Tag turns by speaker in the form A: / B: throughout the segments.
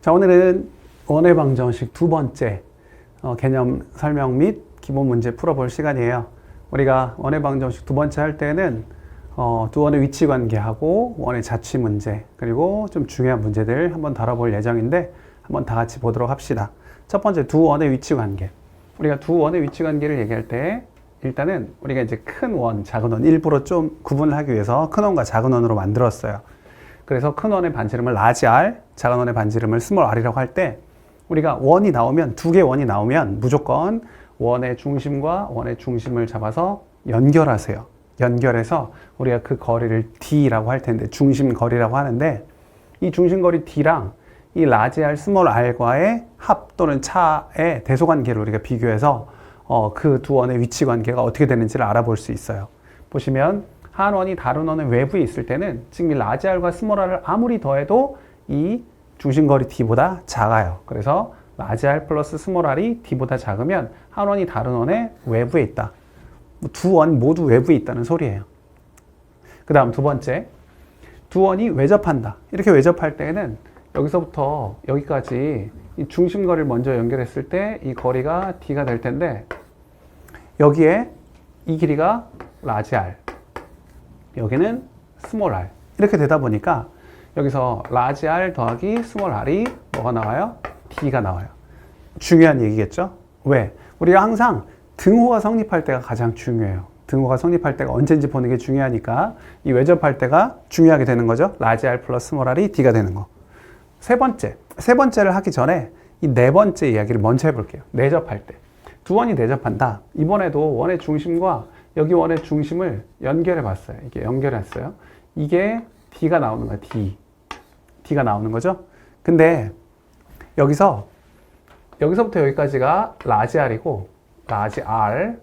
A: 자, 오늘은 원의 방정식 두 번째 개념 설명 및 기본 문제 풀어볼 시간이에요. 우리가 원의 방정식 두 번째 할 때는 두 원의 위치 관계하고 원의 자취 문제 그리고 좀 중요한 문제들 한번 다뤄볼 예정인데 한번 다 같이 보도록 합시다. 첫 번째 두 원의 위치 관계. 우리가 두 원의 위치 관계를 얘기할 때 일단은 우리가 이제 큰 원, 작은 원 일부러 좀 구분을 하기 위해서 큰 원과 작은 원으로 만들었어요. 그래서 큰 원의 반지름을 라지 R, 작은 원의 반지름을 스몰 r이라고 할 때 우리가 원이 나오면 두 개의 원이 나오면 무조건 원의 중심과 원의 중심을 잡아서 연결하세요. 연결해서 우리가 그 거리를 D라고 할 텐데 중심 거리라고 하는데 이 중심 거리 D랑 이 라지 R, 스몰 r과의 합 또는 차의 대소관계를 우리가 비교해서 그 두 원의 위치 관계가 어떻게 되는지를 알아볼 수 있어요. 보시면 한 원이 다른 원의 외부에 있을 때는 지금 이 라지 R과 스몰 r을 아무리 더해도 이 중심거리 D보다 작아요. 그래서 라지 R 플러스 스몰 r이 D보다 작으면 한 원이 다른 원의 외부에 있다. 두 원 모두 외부에 있다는 소리예요. 그 다음 두 번째, 두 원이 외접한다. 이렇게 외접할 때는 여기서부터 여기까지 이 중심거리를 먼저 연결했을 때 이 거리가 D가 될 텐데 여기에 이 길이가 라지 R, 여기는 스몰 r. 이렇게 되다 보니까 여기서 라지 R 더하기 스몰 r이 뭐가 나와요? D가 나와요. 중요한 얘기겠죠? 왜? 우리가 항상 등호가 성립할 때가 가장 중요해요. 등호가 성립할 때가 언제인지 보는 게 중요하니까 이 외접할 때가 중요하게 되는 거죠. 라지 R 플러스 스몰 r이 D가 되는 거. 세 번째를 하기 전에 이 네 번째 이야기를 먼저 해볼게요. 내접할 때. 두 원이 내접한다. 이번에도 원의 중심과 여기 원의 중심을 연결해 봤어요. 이게 연결했어요. 이게 D가 나오는 거야. D가 나오는 거죠. 근데 여기서부터 여기까지가 라지 R이고 라지 R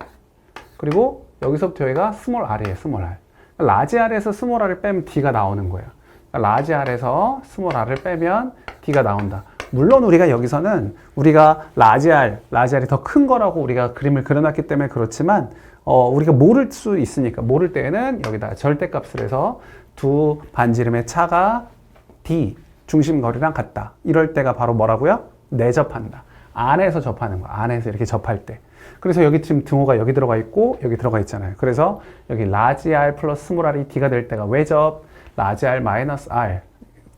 A: 그리고 여기서부터 여기가 스몰 R이에요. 스몰 R. 라지 R에서 스몰 R을 빼면 D가 나오는 거예요. 라지 R에서 스몰 R을 빼면 D가 나온다. 물론 우리가 여기서는 우리가 라지 R이 더 큰 거라고 우리가 그림을 그려놨기 때문에 그렇지만 우리가 모를 수 있으니까 모를 때에는 여기다 절대값을 해서 두 반지름의 차가 D, 중심거리랑 같다. 이럴 때가 바로 뭐라고요? 내접한다. 안에서 접하는 거. 안에서 이렇게 접할 때. 그래서 여기 지금 등호가 여기 들어가 있고 여기 들어가 있잖아요. 그래서 여기 라지 R 플러스 스몰 r이 D가 될 때가 외접, 라지 R 마이너스 R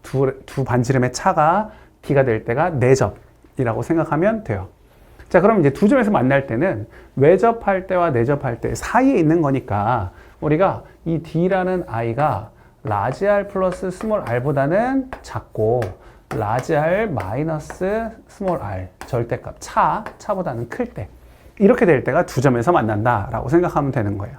A: 두 반지름의 차가 D가 될 때가 내접이라고 생각하면 돼요. 자, 그럼 이제 두 점에서 만날 때는 외접할 때와 내접할 때 사이에 있는 거니까 우리가 이 D라는 I가 라지 R 플러스 스몰 r보다는 작고 라지 R 마이너스 스몰 r 절대값 차보다는 클 때 이렇게 될 때가 두 점에서 만난다라고 생각하면 되는 거예요.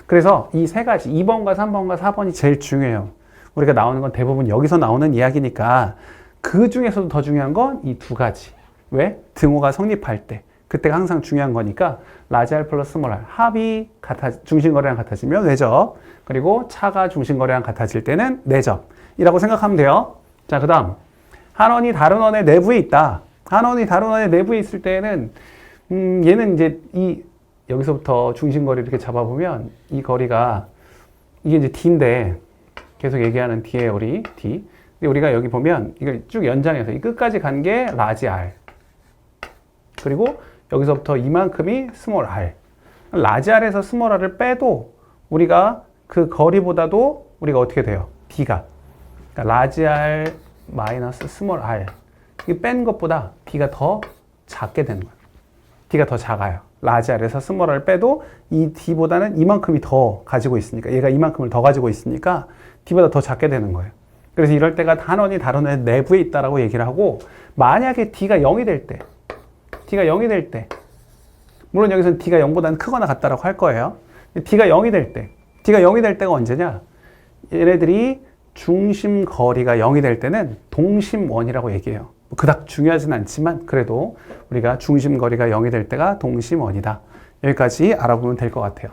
A: 그래서 이 세 가지 2번과 3번과 4번이 제일 중요해요. 우리가 나오는 건 대부분 여기서 나오는 이야기니까 그 중에서도 더 중요한 건 이 두 가지. 왜? 등호가 성립할 때. 그때가 항상 중요한 거니까 라지 R 플러스 스몰 r 합이 중심거리랑 같아지면 외접 그리고 차가 중심거리랑 같아질 때는 내접이라고 생각하면 돼요. 자, 그 다음 한 원이 다른 원의 내부에 있다. 한 원이 다른 원의 내부에 있을 때는 얘는 이제 여기서부터 중심거리 이렇게 잡아보면 이 거리가 이게 이제 D인데 계속 얘기하는 D예요. 우리 D. 근데 우리가 여기 보면 이걸 쭉 연장해서 이 끝까지 간 게 라지 R 그리고 여기서부터 이만큼이 스몰 r. 라지 R에서 스몰 r을 빼도 우리가 그 거리보다도 우리가 어떻게 돼요? D가. 그러니까 라지 R 마이너스 스몰 r. 이 뺀 것보다 D가 더 작게 되는 거예요. D가 더 작아요. 라지 R에서 스몰 r을 빼도 이 D보다는 이만큼이 더 가지고 있으니까 얘가 이만큼을 더 가지고 있으니까 D보다 더 작게 되는 거예요. 그래서 이럴 때가 한 원이 다른 원의 내부에 있다라고 얘기를 하고 만약에 D가 0이 될 때 물론 여기서는 D가 0보다는 크거나 같다라고 할 거예요. D가 0이 될 때가 언제냐? 얘네들이 중심 거리가 0이 될 때는 동심원이라고 얘기해요. 그닥 중요하진 않지만 그래도 우리가 중심 거리가 0이 될 때가 동심원이다. 여기까지 알아보면 될 것 같아요.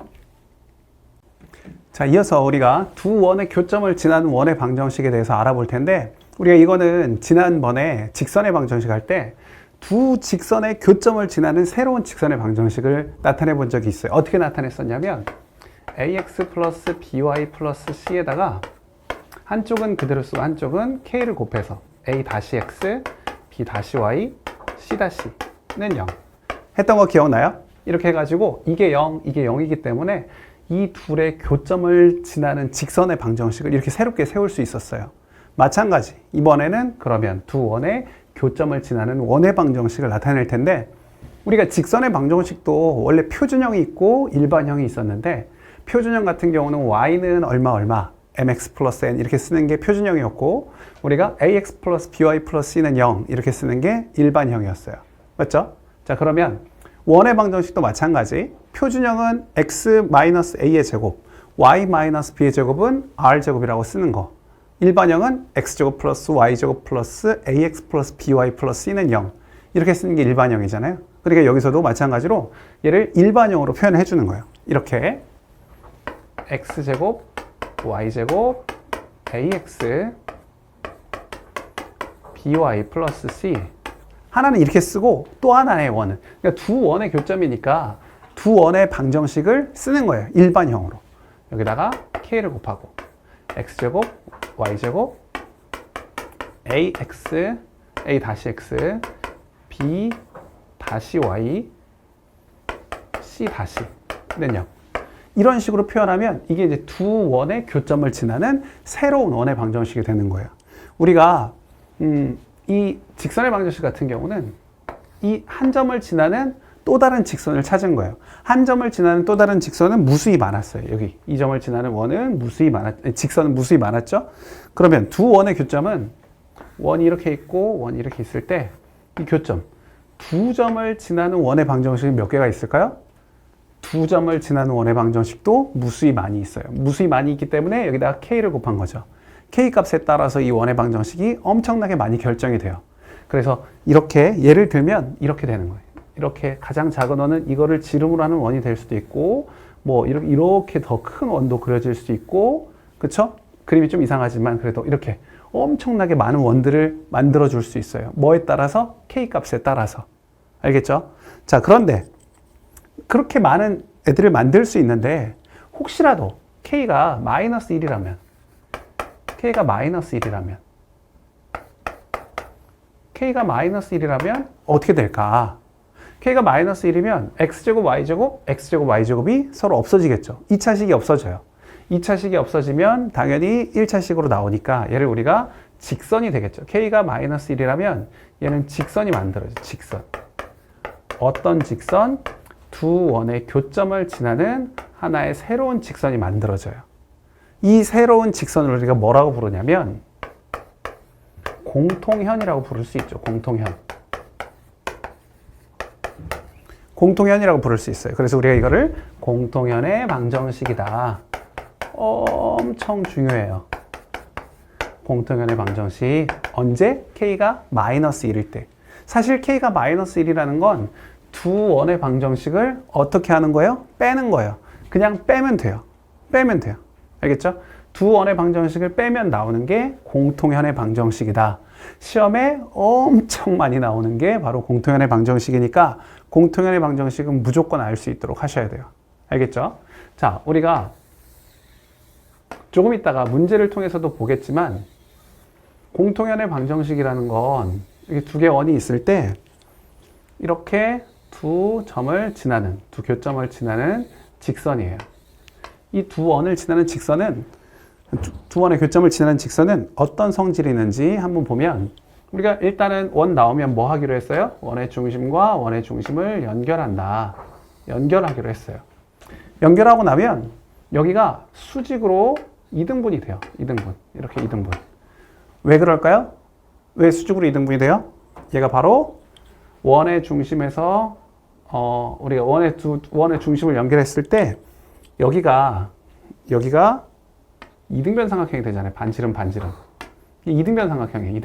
A: 자, 이어서 우리가 두 원의 교점을 지나는 원의 방정식에 대해서 알아볼 텐데 우리가 이거는 지난번에 직선의 방정식 할 때 두 직선의 교점을 지나는 새로운 직선의 방정식을 나타내 본 적이 있어요. 어떻게 나타냈었냐면 ax 플러스 by 플러스 c에다가 한쪽은 그대로 쓰고 한쪽은 k를 곱해서 a-x, B-Y, C-는 0. 했던 거 기억나요? 이렇게 해가지고 이게 0, 이게 0이기 때문에 이 둘의 교점을 지나는 직선의 방정식을 이렇게 새롭게 세울 수 있었어요. 마찬가지 이번에는 그러면 두 원의 교점을 지나는 원의 방정식을 나타낼 텐데, 우리가 직선의 방정식도 원래 표준형이 있고 일반형이 있었는데, 표준형 같은 경우는 y는 얼마 mx 플러스 n 이렇게 쓰는 게 표준형이었고, 우리가 ax 플러스 by 플러스 c는 0 이렇게 쓰는 게 일반형이었어요. 맞죠? 자, 그러면 원의 방정식도 마찬가지. 표준형은 x 마이너스 a의 제곱, y 마이너스 b의 제곱은 r 제곱이라고 쓰는 거. 일반형은 x제곱 플러스 y제곱 플러스 ax 플러스 by 플러스 c는 0 이렇게 쓰는 게 일반형이잖아요. 그러니까 여기서도 마찬가지로 얘를 일반형으로 표현해 주는 거예요. 이렇게 x제곱 y제곱 ax by 플러스 c, 하나는 이렇게 쓰고 또 하나의 원은, 그러니까 두 원의 교점이니까 두 원의 방정식을 쓰는 거예요. 일반형으로. 여기다가 k를 곱하고 x제곱 y제곱 ax a 다시 x b 다시 y c 다시는 0. 이런 식으로 표현하면 이게 이제 두 원의 교점을 지나는 새로운 원의 방정식이 되는 거예요. 우리가 이 직선의 방정식 같은 경우는 이 한 점을 지나는 또 다른 직선을 찾은 거예요. 한 점을 지나는 또 다른 직선은 무수히 많았어요. 여기 이 점을 지나는 원은 직선은 무수히 많았죠. 그러면 두 원의 교점은 원이 이렇게 있고 원이 이렇게 있을 때 이 교점 두 점을 지나는 원의 방정식이 몇 개가 있을까요? 두 점을 지나는 원의 방정식도 무수히 많이 있어요. 무수히 많이 있기 때문에 여기다가 k를 곱한 거죠. k 값에 따라서 이 원의 방정식이 엄청나게 많이 결정이 돼요. 그래서 이렇게 예를 들면 이렇게 되는 거예요. 이렇게 가장 작은 원은 이거를 지름으로 하는 원이 될 수도 있고, 뭐 이렇게 더 큰 원도 그려질 수도 있고, 그쵸? 그림이 좀 이상하지만 그래도 이렇게 엄청나게 많은 원들을 만들어 줄 수 있어요. 뭐에 따라서? k 값에 따라서. 알겠죠? 자, 그런데 그렇게 많은 애들을 만들 수 있는데 혹시라도 k가 마이너스 1이라면 k가 마이너스 1이라면 어떻게 될까? k가 마이너스 1이면 x제곱 y제곱이 서로 없어지겠죠. 2차식이 없어져요. 2차식이 없어지면 당연히 1차식으로 나오니까 얘를 우리가 직선이 되겠죠. k가 마이너스 1이라면 얘는 직선이 만들어져요. 직선. 어떤 직선? 두 원의 교점을 지나는 하나의 새로운 직선이 만들어져요. 이 새로운 직선을 우리가 뭐라고 부르냐면 공통현이라고 부를 수 있죠. 공통현이라고 부를 수 있어요. 그래서 우리가 이거를 공통현의 방정식이다. 엄청 중요해요. 공통현의 방정식. 언제? k가 마이너스 1일 때. 사실 k가 마이너스 1이라는 건 두 원의 방정식을 어떻게 하는 거예요? 빼는 거예요. 그냥 빼면 돼요. 알겠죠? 두 원의 방정식을 빼면 나오는 게 공통현의 방정식이다. 시험에 엄청 많이 나오는 게 바로 공통현의 방정식이니까 공통현의 방정식은 무조건 알 수 있도록 하셔야 돼요. 알겠죠? 자, 우리가 조금 있다가 문제를 통해서도 보겠지만 공통현의 방정식이라는 건 이렇게 두 개의 원이 있을 때 이렇게 두 교점을 지나는 직선이에요. 이 두 원을 지나는 직선은, 두 원의 교점을 지나는 직선은 어떤 성질이 있는지 한번 보면, 우리가 일단은 원 나오면 뭐 하기로 했어요? 원의 중심과 원의 중심을 연결하기로 했어요. 연결하고 나면 여기가 수직으로 2등분이 돼요. 2등분. 이렇게 2등분. 왜 그럴까요? 왜 수직으로 2등분이 돼요? 얘가 바로 원의 중심에서 우리가 원의 중심을 연결했을 때 여기가 이등변 삼각형이 되잖아요. 반지름. 이게 이등변 삼각형이에요.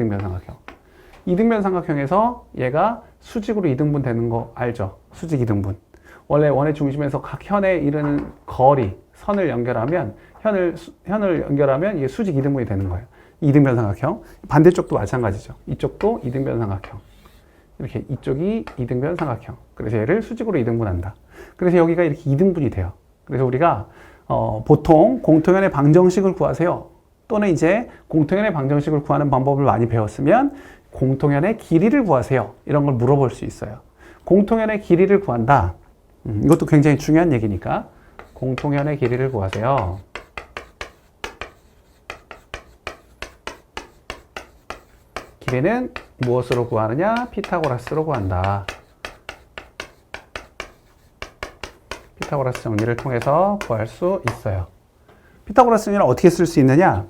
A: 이등변 삼각형에서 얘가 수직으로 2등분 되는 거 알죠? 수직 2등분. 원래 원의 중심에서 각 현에 이르는 거리, 선을 연결하면 현을 연결하면 이게 수직 2등분이 되는 거예요. 이등변 삼각형. 반대쪽도 마찬가지죠. 이쪽도 이등변 삼각형. 이렇게 이쪽이 이등변 삼각형. 그래서 얘를 수직으로 2등분한다. 그래서 여기가 이렇게 2등분이 돼요. 그래서 우리가 보통 공통현의 방정식을 구하세요. 또는 이제 공통현의 방정식을 구하는 방법을 많이 배웠으면 공통연의 길이를 구하세요. 이런 걸 물어볼 수 있어요. 공통연의 길이를 구한다. 이것도 굉장히 중요한 얘기니까 공통연의 길이를 구하세요. 길이는 무엇으로 구하느냐? 피타고라스로 구한다. 피타고라스 정리를 통해서 구할 수 있어요. 피타고라스 정리를 어떻게 쓸 수 있느냐?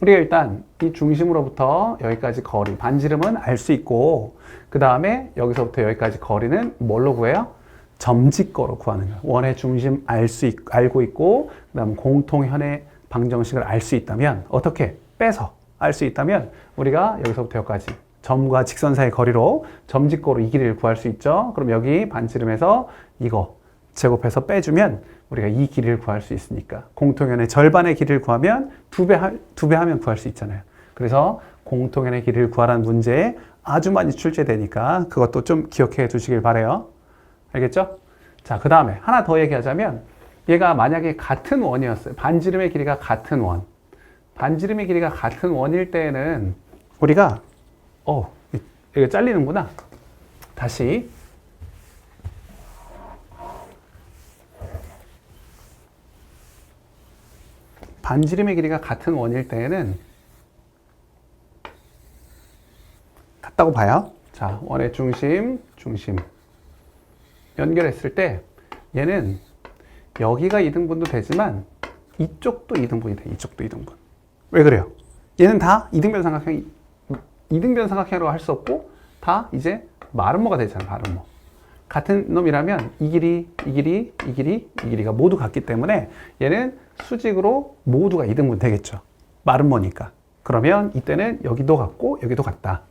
A: 우리가 일단 이 중심으로부터 여기까지 거리, 반지름은 알 수 있고, 그 다음에 여기서부터 여기까지 거리는 뭘로 구해요? 점직거로 구하는 거예요. 원의 중심 알고 있고, 그 다음 공통현의 방정식을 알 수 있다면, 어떻게? 빼서 알 수 있다면, 우리가 여기서부터 여기까지 점과 직선 사이 거리로 점직거로 이 길이를 구할 수 있죠. 그럼 여기 반지름에서 이거 제곱해서 빼주면 우리가 이 길이를 구할 수 있으니까 공통연의 절반의 길이를 구하면 두 배 하면 구할 수 있잖아요. 그래서 공통연의 길이를 구하라는 문제에 아주 많이 출제되니까 그것도 좀 기억해 두시길 바라요. 알겠죠? 자, 그 다음에 하나 더 얘기하자면 얘가 만약에 같은 원이었어요. 반지름의 길이가 같은 원. 반지름의 길이가 같은 원일 때에는 우리가 이거 잘리는구나. 다시 반지름의 길이가 같은 원일 때에는 같다고 봐요. 자, 원의 중심 연결했을 때 얘는 여기가 이등분도 되지만 이쪽도 이등분이 돼. 이쪽도 이등분. 왜 그래요? 얘는 다 이등변 삼각형으로 할 수 없고 다 이제 마름모가 되잖아. 마름모. 같은 놈이라면 이 길이가 모두 같기 때문에 얘는 수직으로 모두가 이등분 되겠죠. 마름모니까. 그러면 이때는 여기도 같고 여기도 같다.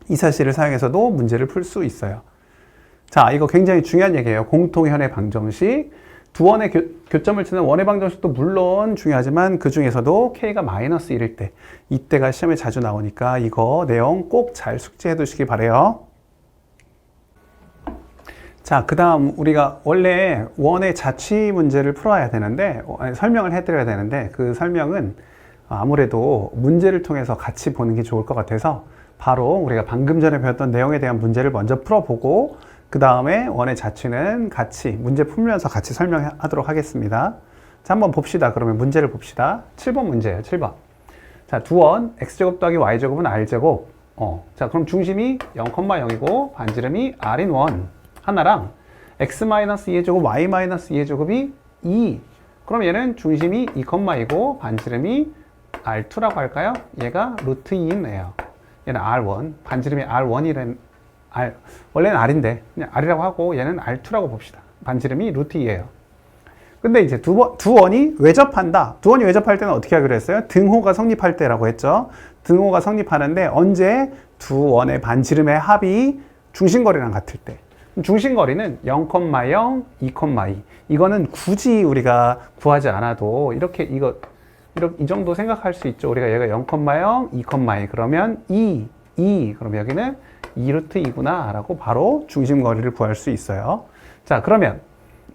A: 이 사실을 사용해서도 문제를 풀 수 있어요. 자, 이거 굉장히 중요한 얘기예요. 공통현의 방정식. 두 원의 교점을 치는 원의 방정식도 물론 중요하지만 그 중에서도 K가 마이너스 1일 때, 이때가 시험에 자주 나오니까 이거 내용 꼭 잘 숙지해 두시기 바라요. 자, 그 다음 우리가 원래 원의 자취 문제를 풀어야 되는데, 설명을 해드려야 되는데, 그 설명은 아무래도 문제를 통해서 같이 보는 게 좋을 것 같아서 바로 우리가 방금 전에 배웠던 내용에 대한 문제를 먼저 풀어보고 그 다음에 원의 자취는 같이 문제 풀면서 같이 설명하도록 하겠습니다. 자, 한번 봅시다. 그러면 문제를 봅시다. 7번 문제예요. 7번. 자, 두 원 x제곱 더하기 y제곱은 r제곱. 자, 그럼 중심이 0,0이고 반지름이 r인 원 하나랑 x-2의 제곱 y-2의 제곱이 2. 그럼 얘는 중심이 2,2고 반지름이 r2라고 할까요? 얘가 루트 2인 애요. 얘는 r1, 반지름이 r1이란 원래는 r인데 그냥 r이라고 하고 얘는 r2라고 봅시다. 반지름이 루트 2예요. 근데 이제 두 원이 외접한다. 두 원이 외접할 때는 어떻게 하기로 했어요? 등호가 성립할 때라고 했죠. 등호가 성립하는데 언제 두 원의 반지름의 합이 중심거리랑 같을 때. 중심거리는 0,0, 2,2. 이거는 굳이 우리가 구하지 않아도 이렇게 이 정도 생각할 수 있죠. 우리가 얘가 0,0, 2,2 그러면 2. 그럼 여기는 2루트 2구나 라고 바로 중심거리를 구할 수 있어요. 자, 그러면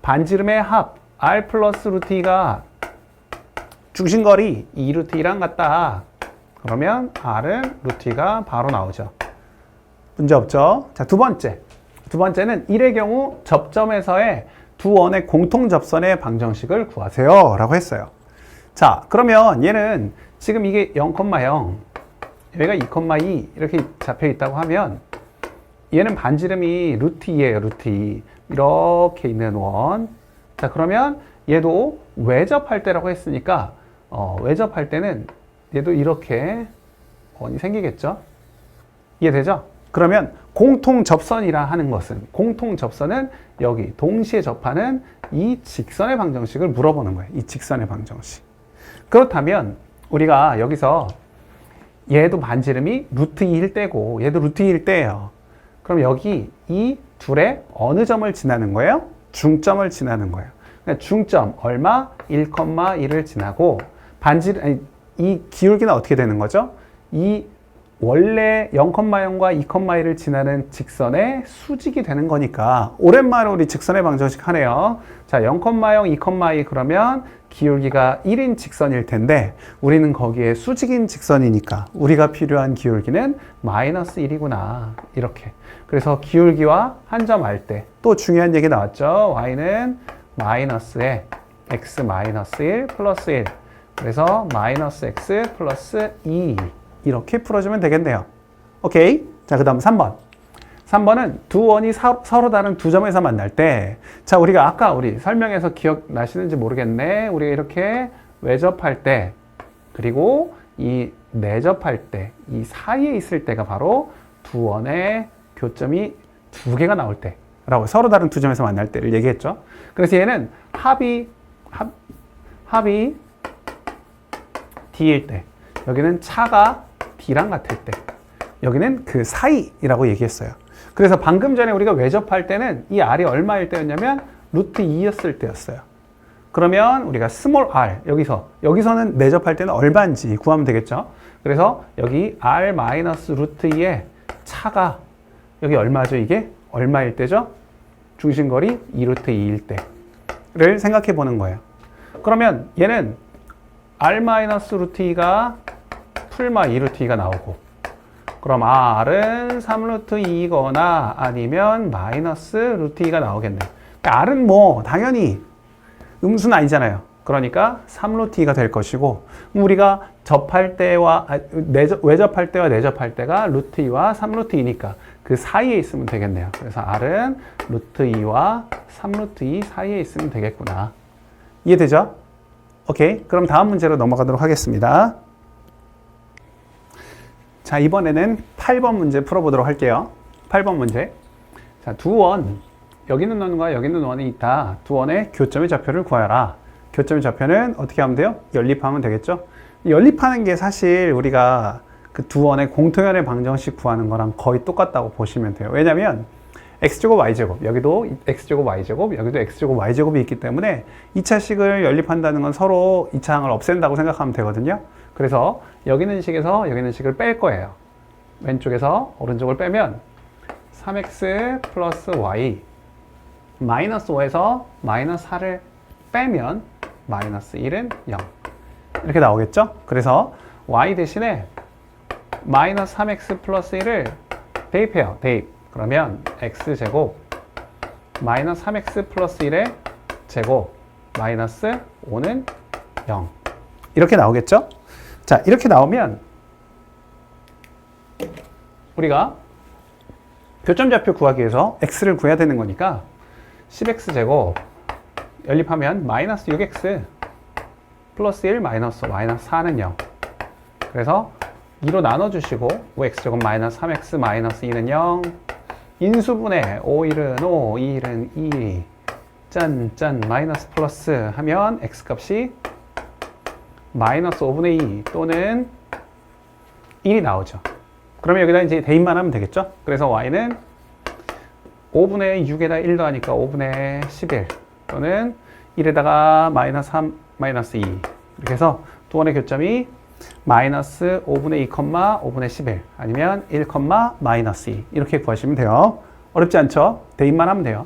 A: 반지름의 합 r 플러스 루트 2가 중심거리 2루트 2랑 같다. 그러면 r은 루트 2가 바로 나오죠. 문제 없죠? 자, 두 번째는 1의 경우 접점에서의 두 원의 공통 접선의 방정식을 구하세요 라고 했어요. 자, 그러면 얘는 지금 이게 0,0 여기가 2,2 이렇게 잡혀 있다고 하면 얘는 반지름이 루트 2예요. 루트 2 이렇게 있는 원. 자, 그러면 얘도 외접할 때라고 했으니까 외접할 때는 얘도 이렇게 원이 생기겠죠. 이해되죠? 그러면 공통접선이라 하는 것은 공통접선은 여기 동시에 접하는 이 직선의 방정식을 물어보는 거예요. 이 직선의 방정식. 그렇다면 우리가 여기서 얘도 반지름이 루트 2일 때고 얘도 루트 2일 때예요. 그럼 여기 이 둘의 어느 점을 지나는 거예요? 중점을 지나는 거예요. 그러니까 중점 얼마? 1,1을 지나고 이 기울기는 어떻게 되는 거죠? 이 원래 0,0과 2,1을 지나는 직선의 수직이 되는 거니까 오랜만에 우리 직선의 방정식 하네요. 자, 0,0, 2,2 그러면 기울기가 1인 직선일 텐데 우리는 거기에 수직인 직선이니까 우리가 필요한 기울기는 마이너스 1이구나. 이렇게. 그래서 기울기와 한 점 알 때 또 중요한 얘기 나왔죠. y는 마이너스에 x 마이너스 1 플러스 1. 그래서 마이너스 x 플러스 2. 이렇게 풀어주면 되겠네요. 오케이. 자, 그 다음 3번. 3번은 두 원이 서로 다른 두 점에서 만날 때, 자, 우리가 아까 우리 설명에서 기억나시는지 모르겠네. 우리가 이렇게 외접할 때, 그리고 이 내접할 때, 이 사이에 있을 때가 바로 두 원의 교점이 두 개가 나올 때, 라고 서로 다른 두 점에서 만날 때를 얘기했죠. 그래서 얘는 합이 D일 때, 여기는 차가 D랑 같을 때, 여기는 그 사이라고 얘기했어요. 그래서 방금 전에 우리가 외접할 때는 이 R이 얼마일 때였냐면 루트 2였을 때였어요. 그러면 우리가 스몰 r, 여기서는 내접할 때는 얼마인지 구하면 되겠죠. 그래서 여기 r 마이너스 루트 2의 차가 여기 얼마죠? 이게 얼마일 때죠? 중심거리 2루트 2일 때를 생각해 보는 거예요. 그러면 얘는 r 마이너스 루트 2가 풀마 2루트 2가 나오고, 그럼 r은 3루트 2거나 아니면 마이너스 루트 2가 나오겠네. r은 뭐 당연히 음수는 아니잖아요. 그러니까 3루트 2가 될 것이고, 우리가 접할 때와 외접할 때와 내접할 때가 루트 2와 3루트 2니까 그 사이에 있으면 되겠네요. 그래서 r은 루트 2와 3루트 2 사이에 있으면 되겠구나. 이해되죠? 오케이. 그럼 다음 문제로 넘어가도록 하겠습니다. 자, 이번에는 8번 문제 풀어보도록 할게요. 8번 문제. 자, 두 원, 여기 있는 원과 여기 있는 원이 있다. 두 원의 교점의 좌표를 구하라. 교점의 좌표는 어떻게 하면 돼요? 연립하면 되겠죠? 연립하는 게 사실 우리가 그 두 원의 공통연의 방정식 구하는 거랑 거의 똑같다고 보시면 돼요. 왜냐면 x제곱 y제곱, 여기도 x제곱 y제곱, 여기도 x제곱 y제곱이 있기 때문에 2차식을 연립한다는 건 서로 2차항을 없앤다고 생각하면 되거든요. 그래서 여기 있는 식에서 여기 있는 식을 뺄 거예요. 왼쪽에서 오른쪽을 빼면 3x 플러스 y 마이너스 5에서 마이너스 4를 빼면 마이너스 1은 0 이렇게 나오겠죠? 그래서 y 대신에 마이너스 3x 플러스 1을 대입해요. 대입. 그러면 x제곱 마이너스 3x 플러스 1의 제곱 마이너스 5는 0 이렇게 나오겠죠? 자, 이렇게 나오면 우리가 교점 좌표 구하기 위해서 x를 구해야 되는 거니까 10x제곱 연립하면 마이너스 6x 플러스 1 마이너스 4는 0. 그래서 2로 나눠주시고 5x제곱 마이너스 3x 마이너스 2는 0. 인수분해 5일은 5, 2일은 2, 짠 마이너스 플러스 하면 x값이 마이너스 5분의 2 또는 1이 나오죠. 그러면 여기다 이제 대입만 하면 되겠죠? 그래서 y는 5분의 6에다 1 더하니까 5분의 11 또는 1에다가 마이너스 3, 마이너스 2 이렇게 해서 두 원의 교점이 마이너스 5분의 2, 5분의 11 아니면 1, 마이너스 2 이렇게 구하시면 돼요. 어렵지 않죠? 대입만 하면 돼요.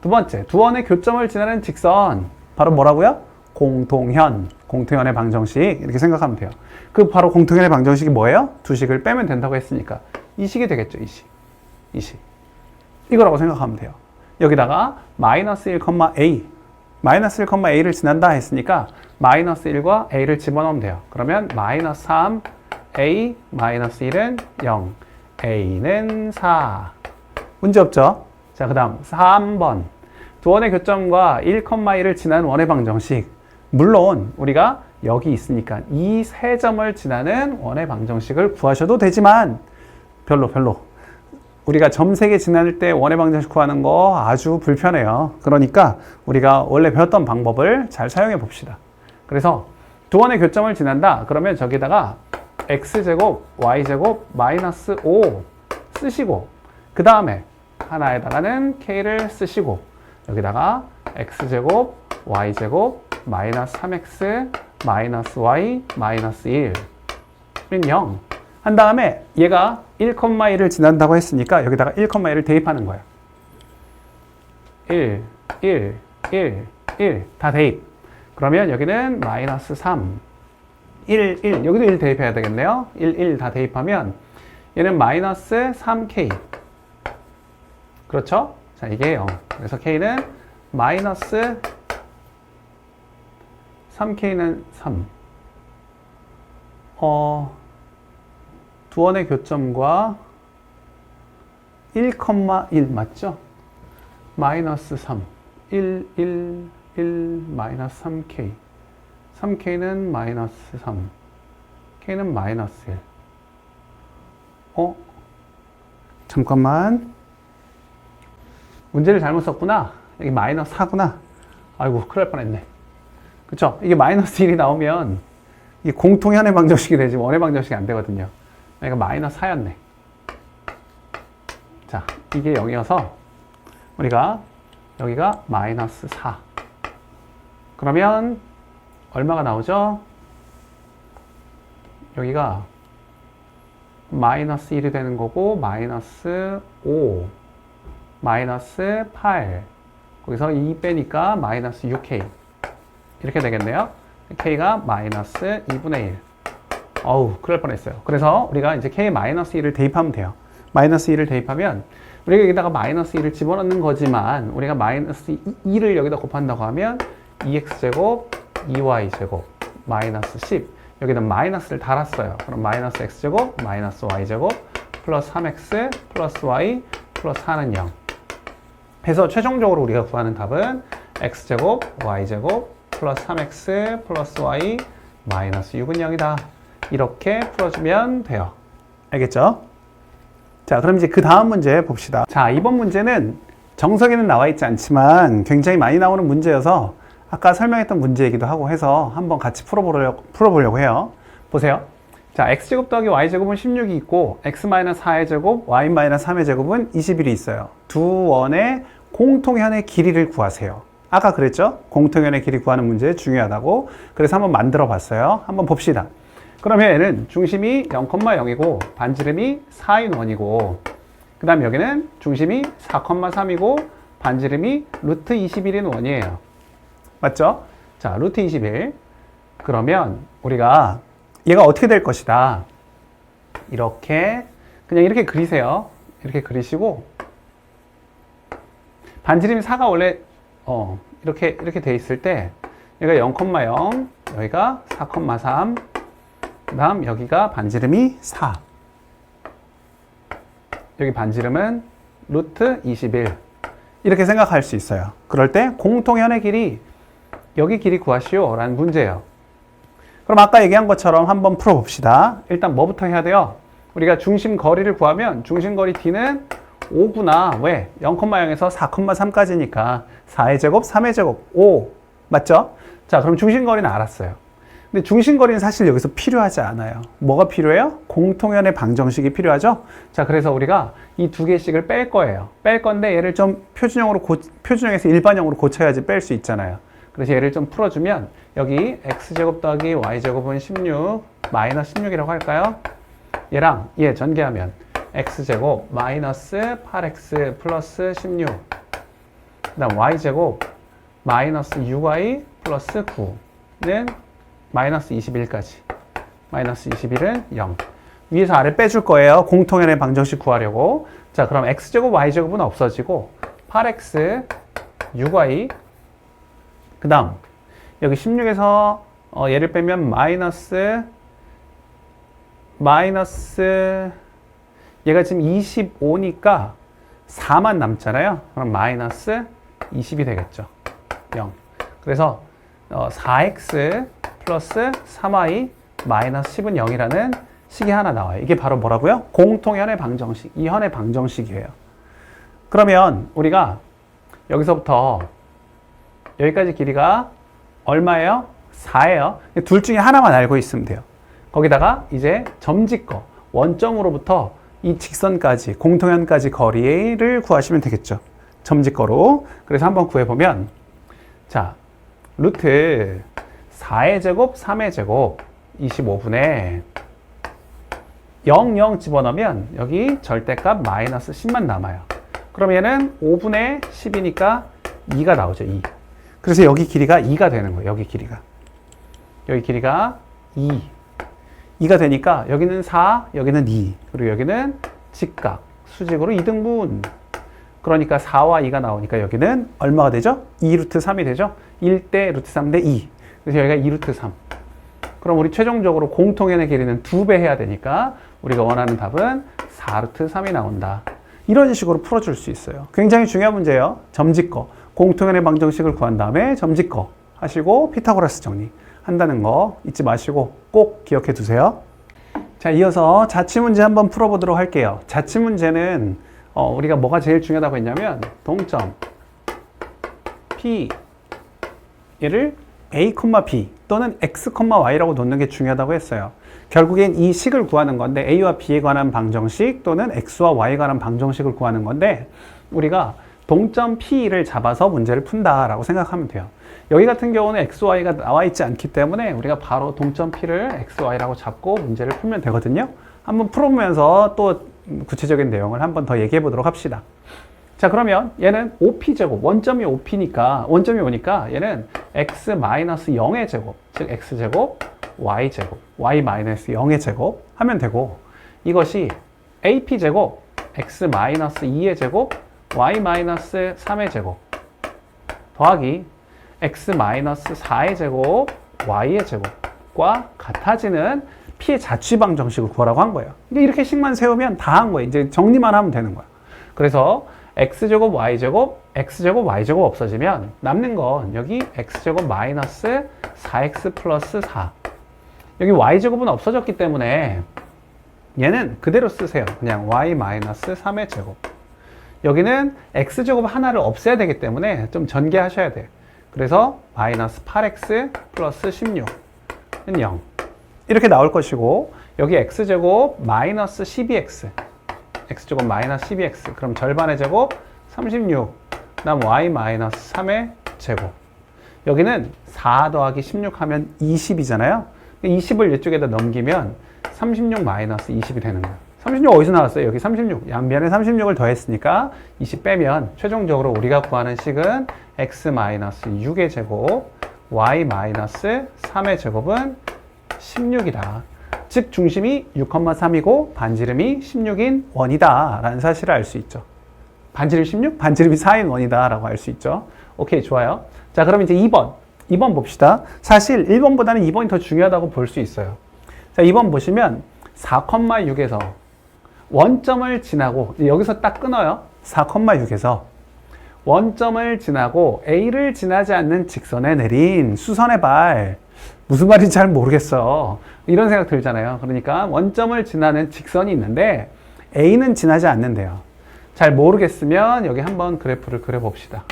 A: 두 번째, 두 원의 교점을 지나는 직선 바로 뭐라고요? 공통연의 방정식 이렇게 생각하면 돼요. 그 바로 공통연의 방정식이 뭐예요? 두 식을 빼면 된다고 했으니까 이 식이 되겠죠. 이 식. 이거라고 생각하면 돼요. 여기다가 마이너스 1, a 마이너스 1, a를 지난다 했으니까 마이너스 1과 a를 집어넣으면 돼요. 그러면 마이너스 3, a 마이너스 1은 0, a는 4. 문제 없죠? 자, 그 다음 3번. 두 원의 교점과 1, 1을 지나는 원의 방정식. 물론 우리가 여기 있으니까 이 세 점을 지나는 원의 방정식을 구하셔도 되지만 별로 우리가 점 3개 지날 때 원의 방정식 구하는 거 아주 불편해요. 그러니까 우리가 원래 배웠던 방법을 잘 사용해 봅시다. 그래서 두 원의 교점을 지난다. 그러면 저기다가 x제곱 y제곱 마이너스 5 쓰시고 그 다음에 하나에다가는 k를 쓰시고 여기다가 x제곱 y제곱 마이너스 3x 마이너스 y 마이너스 1은 0 한 다음에 얘가 1,1을 지난다고 했으니까 여기다가 1,1을 대입하는 거예요. 1, 1, 1, 1 다 대입. 그러면 여기는 마이너스 3, 1, 1 여기도 1 대입해야 되겠네요. 1, 1 다 대입하면 얘는 마이너스 3k. 그렇죠? 자, 이게 0. 그래서 k는 마이너스 3k는 3. 두 원의 교점과 1,1 맞죠? 마이너스 3. 1, 1, 1, 마이너스 3k. 3k는 마이너스 3. k는 마이너스 1. 잠깐만. 문제를 잘못 썼구나. 여기 마이너스 4구나. 아이고, 큰일 날 뻔했네. 그쵸? 이게 마이너스 1이 나오면 이게 공통현의 방정식이 되지 원의 방정식이 안 되거든요. 그러니까 마이너스 4였네. 자, 이게 0이어서 우리가 여기가 마이너스 4. 그러면 얼마가 나오죠? 여기가 마이너스 1이 되는 거고 마이너스 5, 마이너스 8, 거기서 2 빼니까 마이너스 6k 이렇게 되겠네요. k가 마이너스 2분의 1. 어우, 큰일 날 뻔했어요. 그래서 우리가 이제 k 마이너스 1을 대입하면 돼요. 마이너스 1을 대입하면 우리가 여기다가 마이너스 1을 집어넣는 거지만 우리가 마이너스 2를 여기다 곱한다고 하면 2x제곱 2y제곱 마이너스 10. 여기는 마이너스를 달았어요. 그럼 마이너스 x제곱 마이너스 y제곱 플러스 3x 플러스 y 플러스 4는 0. 해서 최종적으로 우리가 구하는 답은 x제곱 y제곱 플러스 3x 플러스 y 마이너스 6은 0이다. 이렇게 풀어주면 돼요. 알겠죠? 자, 그럼 이제 그 다음 문제 봅시다. 자, 이번 문제는 정석에는 나와 있지 않지만 굉장히 많이 나오는 문제여서 아까 설명했던 문제이기도 하고 해서 한번 같이 풀어보려고 해요. 보세요. 자, x제곱 더하기 y제곱은 16이 있고 x-4의 제곱, y-3의 제곱은 21이 있어요. 두 원의 공통현의 길이를 구하세요. 아까 그랬죠? 공통현의 길이 구하는 문제 중요하다고. 그래서 한번 만들어 봤어요. 한번 봅시다. 그러면 얘는 중심이 0,0이고 반지름이 4인 원이고 그 다음 여기는 중심이 4,3이고 반지름이 루트 21인 원이에요. 맞죠? 자, 루트 21. 그러면 우리가 얘가 어떻게 될 것이다. 이렇게 그냥 이렇게 그리세요. 이렇게 그리시고 반지름이 4가 원래 이렇게 돼 있을 때 얘가 0,0 여기가 4,3 그 다음 여기가 반지름이 4 여기 반지름은 루트 21 이렇게 생각할 수 있어요. 그럴 때 공통현의 길이 여기 길이 구하시오 라는 문제예요. 그럼 아까 얘기한 것처럼 한번 풀어봅시다. 일단 뭐부터 해야 돼요? 우리가 중심 거리를 구하면 중심 거리 D는 5구나. 왜? 0,0에서 4,3까지니까 4의 제곱, 3의 제곱, 5. 맞죠? 자, 그럼 중심 거리는 알았어요. 근데 중심 거리는 사실 여기서 필요하지 않아요. 뭐가 필요해요? 공통현의 방정식이 필요하죠? 자, 그래서 우리가 이 두 개씩을 뺄 거예요. 뺄 건데 얘를 좀 표준형에서 일반형으로 고쳐야지 뺄 수 있잖아요. 그래서 얘를 좀 풀어주면 여기 x제곱 더하기 y제곱은 16 마이너스 16이라고 할까요? 얘랑 얘 전개하면 x제곱 마이너스 8x 플러스 16 그 다음 y제곱 마이너스 6y 플러스 9는 마이너스 21까지 마이너스 21은 0 위에서 아래 빼줄 거예요. 공통현의 방정식 구하려고. 자, 그럼 x제곱 y제곱은 없어지고 8x 6y 그 다음 여기 16에서 얘를 빼면 마이너스 얘가 지금 25니까 4만 남잖아요. 그럼 마이너스 20이 되겠죠. 0. 그래서 4x 플러스 3y 마이너스 10은 0이라는 식이 하나 나와요. 이게 바로 뭐라고요? 공통현의 방정식. 이 현의 방정식이에요. 그러면 우리가 여기서부터 여기까지 길이가 얼마예요? 4예요. 둘 중에 하나만 알고 있으면 돼요. 거기다가 이제 점짓거 원점으로부터 이 직선까지 공통현까지 거리를 구하시면 되겠죠. 점짓거로. 그래서 한번 구해보면 자, 루트 4의 제곱 3의 제곱 25분의 0, 0 집어넣으면 여기 절대값 마이너스 10만 남아요. 그럼 얘는 5분의 10이니까 2가 나오죠. 2. 그래서 여기 길이가 2가 되는 거예요. 여기 길이가 2. 2가 되니까 여기는 4, 여기는 2. 그리고 여기는 직각, 수직으로 2등분. 그러니까 4와 2가 나오니까 여기는 얼마가 되죠? 2루트 3이 되죠? 1대 루트 3대 2. 그래서 여기가 2루트 3. 그럼 우리 최종적으로 공통연의 길이는 2배 해야 되니까 우리가 원하는 답은 4루트 3이 나온다. 이런 식으로 풀어줄 수 있어요. 굉장히 중요한 문제예요. 점집거. 공통연의 방정식을 구한 다음에 점집거 하시고 피타고라스 정리 한다는 거 잊지 마시고 꼭 기억해 두세요. 자, 이어서 자취문제 한번 풀어보도록 할게요. 자취문제는 우리가 뭐가 제일 중요하다고 했냐면 동점 P 얘를 A, B 또는 X, Y라고 놓는 게 중요하다고 했어요. 결국엔 이 식을 구하는 건데 A와 B에 관한 방정식 또는 X와 Y에 관한 방정식을 구하는 건데 우리가 동점 P를 잡아서 문제를 푼다라고 생각하면 돼요. 여기 같은 경우는 X, Y가 나와 있지 않기 때문에 우리가 바로 동점 P를 X, Y라고 잡고 문제를 풀면 되거든요. 한번 풀어보면서 또 구체적인 내용을 한번 더 얘기해 보도록 합시다. 자, 그러면 얘는 5P제곱, 원점이 5P니까, 원점이 오니까 얘는 X-0의 제곱, 즉 X제곱, Y제곱, Y-0의 제곱 하면 되고 이것이 AP제곱, X-2의 제곱, Y-3의 제곱 더하기 X-4의 제곱, Y의 제곱과 같아지는 P의 자취방 정식을 구하라고 한 거예요. 이렇게 식만 세우면 다 한 거예요. 이제 정리만 하면 되는 거야. 그래서 X제곱, Y제곱, X제곱, Y제곱 없어지면 남는 건 여기 X제곱 마이너스 4X 플러스 4. 여기 Y제곱은 없어졌기 때문에 얘는 그대로 쓰세요. 그냥 Y 마이너스 3의 제곱. 여기는 X제곱 하나를 없애야 되기 때문에 좀 전개하셔야 돼요. 그래서 마이너스 8X 플러스 16은 0. 이렇게 나올 것이고 여기 X제곱 마이너스 12X X제곱 마이너스 12X 그럼 절반의 제곱 36 그다음 Y 마이너스 3의 제곱 여기는 4 더하기 16 하면 20이잖아요 20을 이쪽에다 넘기면 36 마이너스 20이 되는 거예요 36 어디서 나왔어요? 여기 36 양변에 36을 더했으니까 20 빼면 최종적으로 우리가 구하는 식은 X 마이너스 6의 제곱 Y 마이너스 3의 제곱은 16이다. 즉 중심이 6,3이고 반지름이 16인 원이다 라는 사실을 알 수 있죠. 반지름 16? 반지름이 4인 원이다 라고 알 수 있죠. 오케이, 좋아요. 자, 그럼 이제 2번 봅시다. 사실 1번보다는 2번이 더 중요하다고 볼 수 있어요. 자, 2번 보시면 4,6에서 원점을 지나고 여기서 딱 끊어요. 4,6에서 원점을 지나고 A를 지나지 않는 직선에 내린 수선의 발 무슨 말인지 잘 모르겠어. 이런 생각 들잖아요. 그러니까 원점을 지나는 직선이 있는데 A는 지나지 않는데요. 잘 모르겠으면 여기 한번 그래프를 그려봅시다.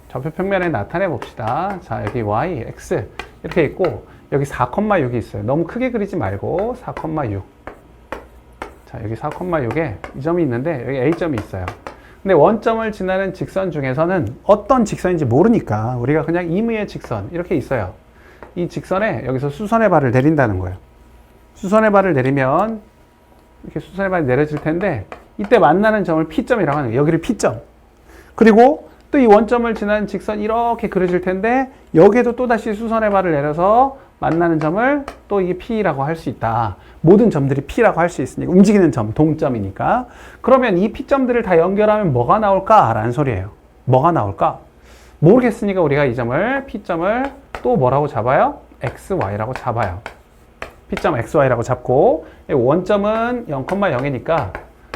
A: 좌표 평면에 나타내 봅시다. 자, 여기 Y, X 이렇게 있고 여기 4,6이 있어요. 너무 크게 그리지 말고 4,6. 자, 여기 4,6에 이 점이 있는데 여기 A점이 있어요. 근데 원점을 지나는 직선 중에서는 어떤 직선인지 모르니까 우리가 그냥 임의의 직선 이렇게 있어요. 이 직선에 여기서 수선의 발을 내린다는 거예요. 수선의 발을 내리면 이렇게 수선의 발이 내려질 텐데 이때 만나는 점을 P점이라고 하는 거예요. 여기를 P점. 그리고 또 이 원점을 지나는 직선 이렇게 그려질 텐데 여기에도 또다시 수선의 발을 내려서 만나는 점을 또 이게 P라고 할 수 있다. 모든 점들이 P라고 할 수 있으니까 움직이는 점, 동점이니까. 그러면 이 P점들을 다 연결하면 뭐가 나올까? 라는 소리예요. 뭐가 나올까? 모르겠으니까 우리가 이 점을 P점을 또 뭐라고 잡아요? XY라고 잡아요. P점 XY라고 잡고 원점은 0,0이니까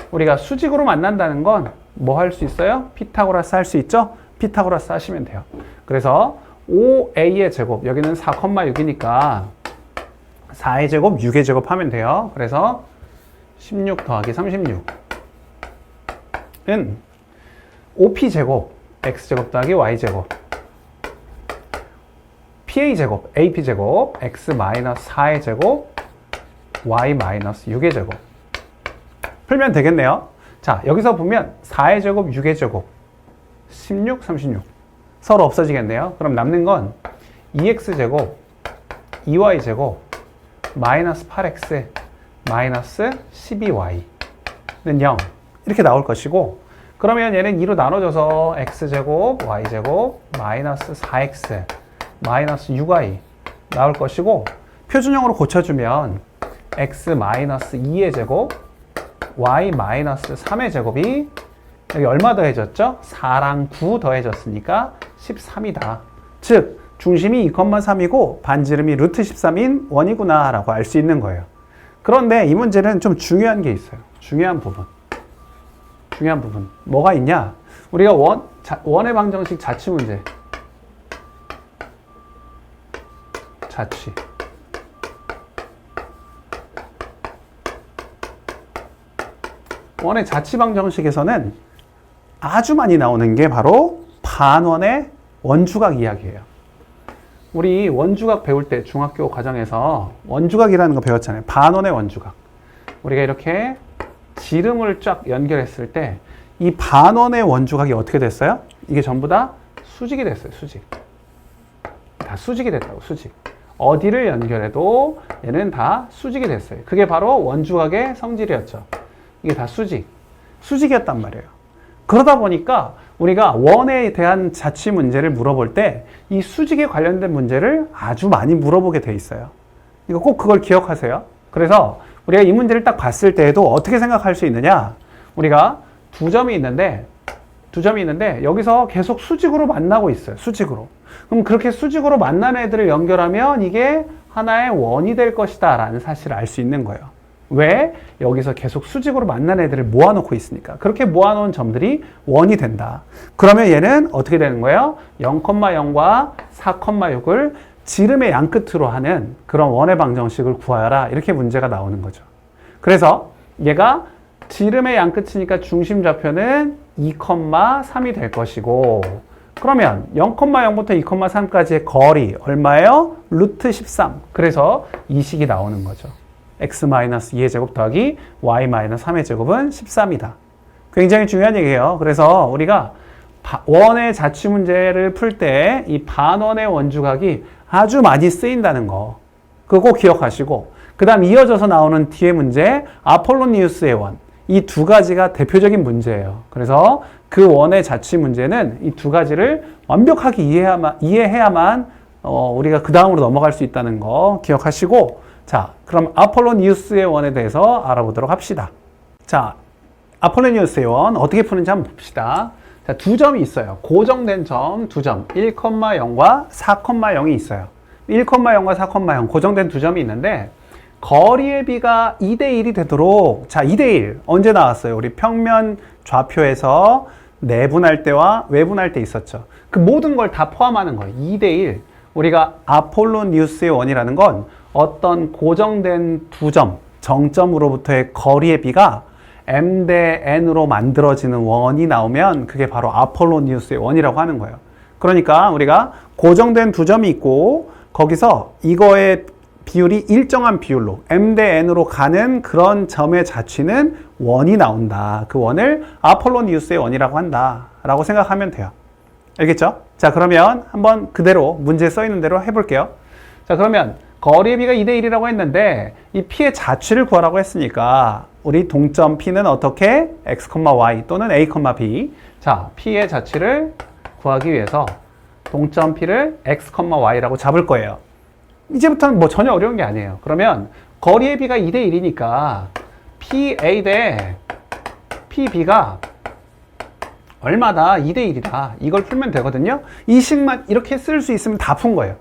A: 우리가 수직으로 만난다는 건 뭐 할 수 있어요? 피타고라스 할 수 있죠? 피타고라스 하시면 돼요. 그래서 5A의 제곱, 여기는 4,6이니까 4의 제곱, 6의 제곱 하면 돼요. 그래서 16 더하기 36은 5P제곱, X제곱 더하기 Y제곱 PA제곱, AP제곱, X-4의 제곱, Y-6의 제곱 풀면 되겠네요. 자, 여기서 보면 4의 제곱, 6의 제곱 16, 36 서로 없어지겠네요. 그럼 남는 건 2X제곱, 2Y제곱, 마이너스 8X, 마이너스 12y는 0 이렇게 나올 것이고, 그러면 얘는 2로 나눠져서 x제곱 y제곱 마이너스 4x 마이너스 6y 나올 것이고, 표준형으로 고쳐주면 x 마이너스 2의 제곱 y 마이너스 3의 제곱이 여기 얼마 더해졌죠? 4랑 9 더해졌으니까 13이다. 즉 중심이 2,3이고 반지름이 루트 13인 원이구나 라고 알 수 있는 거예요. 그런데 이 문제는 좀 중요한 게 있어요. 중요한 부분. 뭐가 있냐? 우리가 원의 방정식 자취 문제. 자취. 원의 자취 방정식에서는 아주 많이 나오는 게 바로 반원의 원주각 이야기예요. 우리 원주각 배울 때 중학교 과정에서 원주각이라는 거 배웠잖아요. 반원의 원주각. 우리가 이렇게 지름을 쫙 연결했을 때 이 반원의 원주각이 어떻게 됐어요? 이게 전부 다 수직이 됐어요. 수직. 다 수직이 됐다고. 수직. 어디를 연결해도 얘는 다 수직이 됐어요. 그게 바로 원주각의 성질이었죠. 이게 다 수직이었단 말이에요. 그러다 보니까 우리가 원에 대한 자취 문제를 물어볼 때 이 수직에 관련된 문제를 아주 많이 물어보게 돼 있어요. 이거 꼭 그걸 기억하세요. 그래서 우리가 이 문제를 딱 봤을 때에도 어떻게 생각할 수 있느냐? 우리가 두 점이 있는데 여기서 계속 수직으로 만나고 있어요. 수직으로. 그럼 그렇게 수직으로 만나는 애들을 연결하면 이게 하나의 원이 될 것이다 라는 사실을 알 수 있는 거예요. 왜? 여기서 계속 수직으로 만난 애들을 모아놓고 있으니까. 그렇게 모아놓은 점들이 원이 된다. 그러면 얘는 어떻게 되는 거예요? 0,0과 4,6을 지름의 양끝으로 하는 그런 원의 방정식을 구하여라. 이렇게 문제가 나오는 거죠. 그래서 얘가 지름의 양끝이니까 중심 좌표는 2,3이 될 것이고, 그러면 0,0부터 2,3까지의 거리 얼마예요? 루트 13. 그래서 이 식이 나오는 거죠. x-2의 제곱 더하기 y-3의 제곱은 13이다. 굉장히 중요한 얘기예요. 그래서 우리가 원의 자취 문제를 풀 때 이 반원의 원주각이 아주 많이 쓰인다는 거. 그거 꼭 기억하시고, 그 다음 이어져서 나오는 뒤에 문제, 아폴로니우스의 원. 이 두 가지가 대표적인 문제예요. 그래서 그 원의 자취 문제는 이 두 가지를 완벽하게 이해해야만 우리가 그 다음으로 넘어갈 수 있다는 거 기억하시고, 자, 그럼 아폴로니우스의 원에 대해서 알아보도록 합시다. 자, 아폴로니우스의 원 어떻게 푸는지 한번 봅시다. 자, 두 점이 있어요. 고정된 점 두 점, 1,0과 4,0이 있어요. 1,0과 4,0 고정된 두 점이 있는데 거리의 비가 2대1이 되도록, 자, 2대1 언제 나왔어요? 우리 평면 좌표에서 내분할 때와 외분할 때 있었죠. 그 모든 걸 다 포함하는 거예요. 2대1. 우리가 아폴로니우스의 원이라는 건 어떤 고정된 두 점, 정점으로부터의 거리의 비가 m 대 n으로 만들어지는 원이 나오면 그게 바로 아폴로니우스의 원이라고 하는 거예요. 그러니까 우리가 고정된 두 점이 있고 거기서 이거의 비율이 일정한 비율로 m 대 n으로 가는 그런 점의 자취는 원이 나온다. 그 원을 아폴로니우스의 원이라고 한다 라고 생각하면 돼요. 알겠죠? 자, 그러면 한번 그대로 문제에 써 있는 대로 해볼게요. 자, 그러면 거리의 비가 2대1이라고 했는데 이 p의 자취를 구하라고 했으니까 우리 동점 p는 어떻게? x, y 또는 a, b. 자, p의 자취를 구하기 위해서 동점 p를 x, y라고 잡을 거예요. 이제부터는 뭐 전혀 어려운 게 아니에요. 그러면 거리의 비가 2대1이니까 PA 대 PB가 얼마다? 2대1이다. 이걸 풀면 되거든요. 이 식만 이렇게 쓸 수 있으면 다 푼 거예요.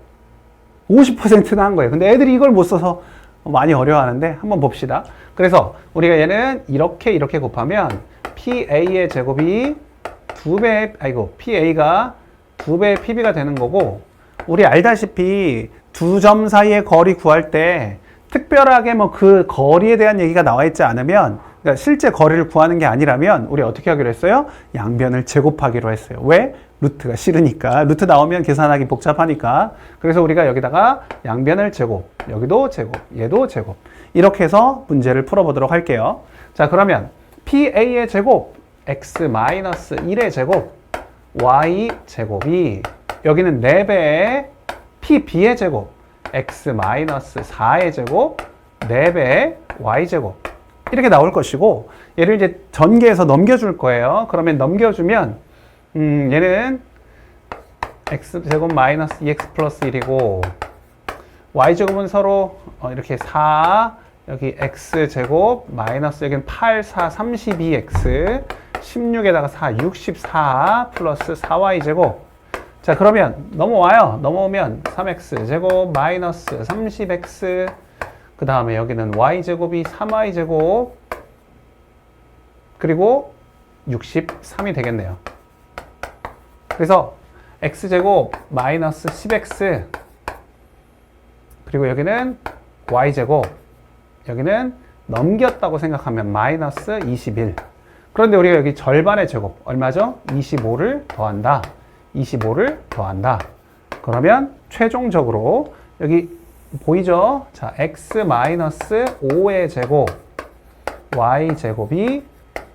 A: 50%나 한 거예요. 근데 애들이 이걸 못 써서 많이 어려워하는데 한번 봅시다. 그래서 우리가 얘는 이렇게 곱하면 PA의 제곱이 PA가 2배의 PB가 되는 거고, 우리 알다시피 두 점 사이의 거리 구할 때 특별하게 뭐 그 거리에 대한 얘기가 나와 있지 않으면, 그러니까 실제 거리를 구하는 게 아니라면 우리 어떻게 하기로 했어요? 양변을 제곱하기로 했어요. 왜? 루트가 싫으니까. 루트 나오면 계산하기 복잡하니까. 그래서 우리가 여기다가 양변을 제곱, 여기도 제곱, 얘도 제곱. 이렇게 해서 문제를 풀어보도록 할게요. 자, 그러면 PA의 제곱, X-1의 제곱, Y 제곱이 여기는 4배의 PB의 제곱, X-4의 제곱, 4배의 y제곱 이렇게 나올 것이고, 얘를 이제 전개해서 넘겨줄 거예요. 그러면 넘겨주면 얘는 x제곱 마이너스 2x 플러스 1이고, y제곱은 서로 이렇게 4, 여기 x제곱 마이너스 여기는 8, 4, 32x 16에다가 4, 64 플러스 4y제곱. 자, 그러면 넘어와요. 넘어오면 3x제곱 마이너스 30x, 그 다음에 여기는 y제곱이 3y제곱, 그리고 63이 되겠네요. 그래서 x제곱 마이너스 10x, 그리고 여기는 y제곱, 여기는 넘겼다고 생각하면 마이너스 21. 그런데 우리가 여기 절반의 제곱 얼마죠? 25를 더한다. 25를 더한다. 그러면 최종적으로 여기 보이죠? 자, x 마이너스 5의 제곱 y 제곱이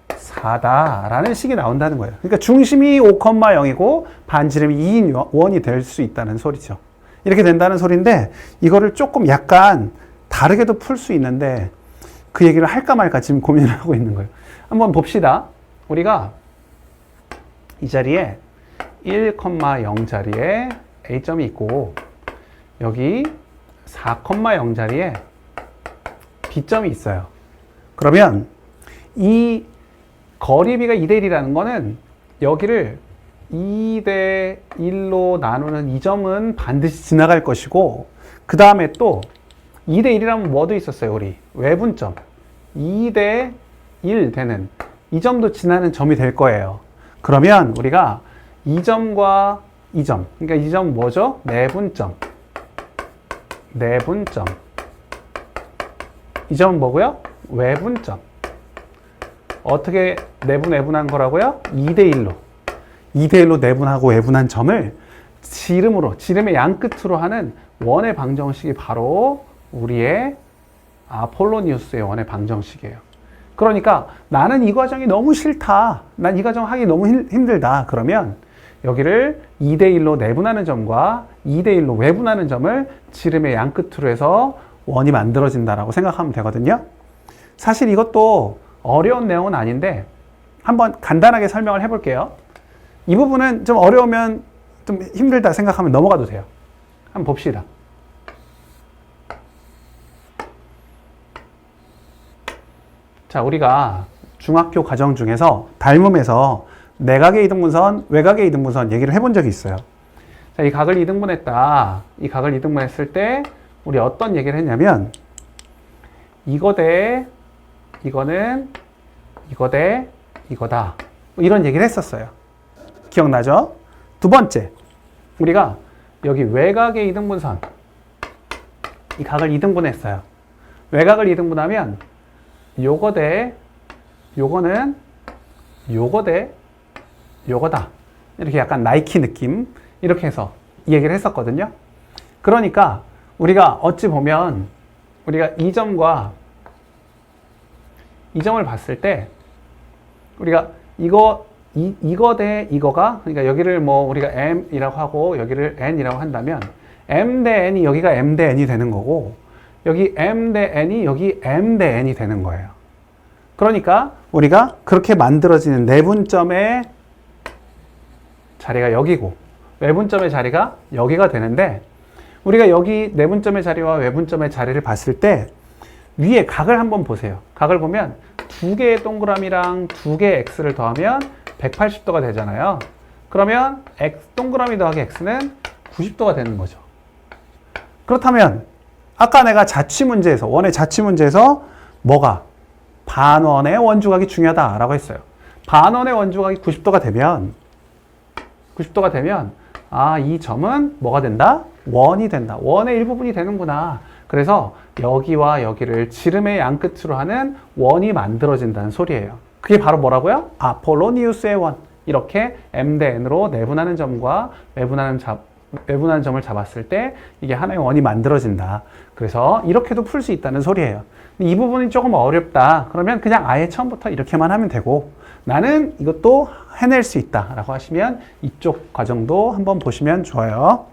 A: 4다라는 식이 나온다는 거예요. 그러니까 중심이 5,0이고 반지름이 2인 원이 될 수 있다는 소리죠. 이렇게 된다는 소리인데, 이거를 조금 약간 다르게도 풀 수 있는데 그 얘기를 할까 말까 지금 고민을 하고 있는 거예요. 한번 봅시다. 우리가 이 자리에 1,0 자리에 A점이 있고, 여기 4,0 자리에 B점이 있어요. 그러면 이 거리비가 2대 1이라는 거는 여기를 2대 1로 나누는 이 점은 반드시 지나갈 것이고, 그 다음에 또 2대 1이라면 뭐도 있었어요? 우리 외분점 2대 1 되는 이 점도 지나는 점이 될 거예요. 그러면 우리가 이 점과 이 점, 그러니까 이 점 뭐죠? 내분점. 내분점. 이 점은 뭐고요? 외분점. 어떻게 내분한 거라고요? 2대 1로. 2대 1로 내분하고 외분한 점을 지름의 양 끝으로 하는 원의 방정식이 바로 우리의 아폴로니우스의 원의 방정식이에요. 그러니까 나는 이 과정이 너무 싫다. 난 이 과정 하기 너무 힘들다. 그러면 여기를 2대 1로 내분하는 점과 2대 1로 외분하는 점을 지름의 양 끝으로 해서 원이 만들어진다라고 생각하면 되거든요. 사실 이것도 어려운 내용은 아닌데 한번 간단하게 설명을 해볼게요. 이 부분은 좀 어려우면 좀 힘들다 생각하면 넘어가도 돼요. 한번 봅시다. 자, 우리가 중학교 과정 중에서 닮음에서 내각의 이등분선, 외각의 이등분선 얘기를 해본 적이 있어요. 자, 이 각을 이등분했다. 이 각을 이등분했을 때 우리 어떤 얘기를 했냐면, 이거 대 이거는 이거 대 이거다. 뭐 이런 얘기를 했었어요. 기억나죠? 두 번째, 우리가 여기 외각의 이등분선, 이 각을 이등분했어요. 외각을 이등분하면 요거 대 요거는 요거 대 요거다. 이렇게 약간 나이키 느낌 이렇게 해서 얘기를 했었거든요. 그러니까 우리가 어찌 보면 우리가 이 점과 이 점을 봤을 때 우리가 이거 대 이거가, 그러니까 여기를 뭐 우리가 m이라고 하고 여기를 n이라고 한다면 m 대 n이 여기가 m 대 n이 되는 거고, 여기 m 대 n이 여기 m 대 n이 되는 거예요. 그러니까 우리가 그렇게 만들어지는 내분점의 자리가 여기고 외분점의 자리가 여기가 되는데, 우리가 여기 내분점의 자리와 외분점의 자리를 봤을 때 위에 각을 한번 보세요. 각을 보면 두 개의 동그라미랑 두 개의 x를 더하면 180도가 되잖아요. 그러면 동그라미 더하기 x는 90도가 되는 거죠. 그렇다면 아까 내가 자취문제에서, 원의 자취문제에서 뭐가 반원의 원주각이 중요하다라고 했어요. 반원의 원주각이 90도가 되면 아, 이 점은 뭐가 된다? 원이 된다. 원의 일부분이 되는구나. 그래서 여기와 여기를 지름의 양 끝으로 하는 원이 만들어진다는 소리예요. 그게 바로 뭐라고요? 아폴로니우스의 원. 이렇게 m 대 n으로 내분하는 점과 외분하는 점을 잡았을 때 이게 하나의 원이 만들어진다. 그래서 이렇게도 풀 수 있다는 소리예요. 이 부분이 조금 어렵다. 그러면 그냥 아예 처음부터 이렇게만 하면 되고, 나는 이것도 해낼 수 있다 라고 하시면 이쪽 과정도 한번 보시면 좋아요.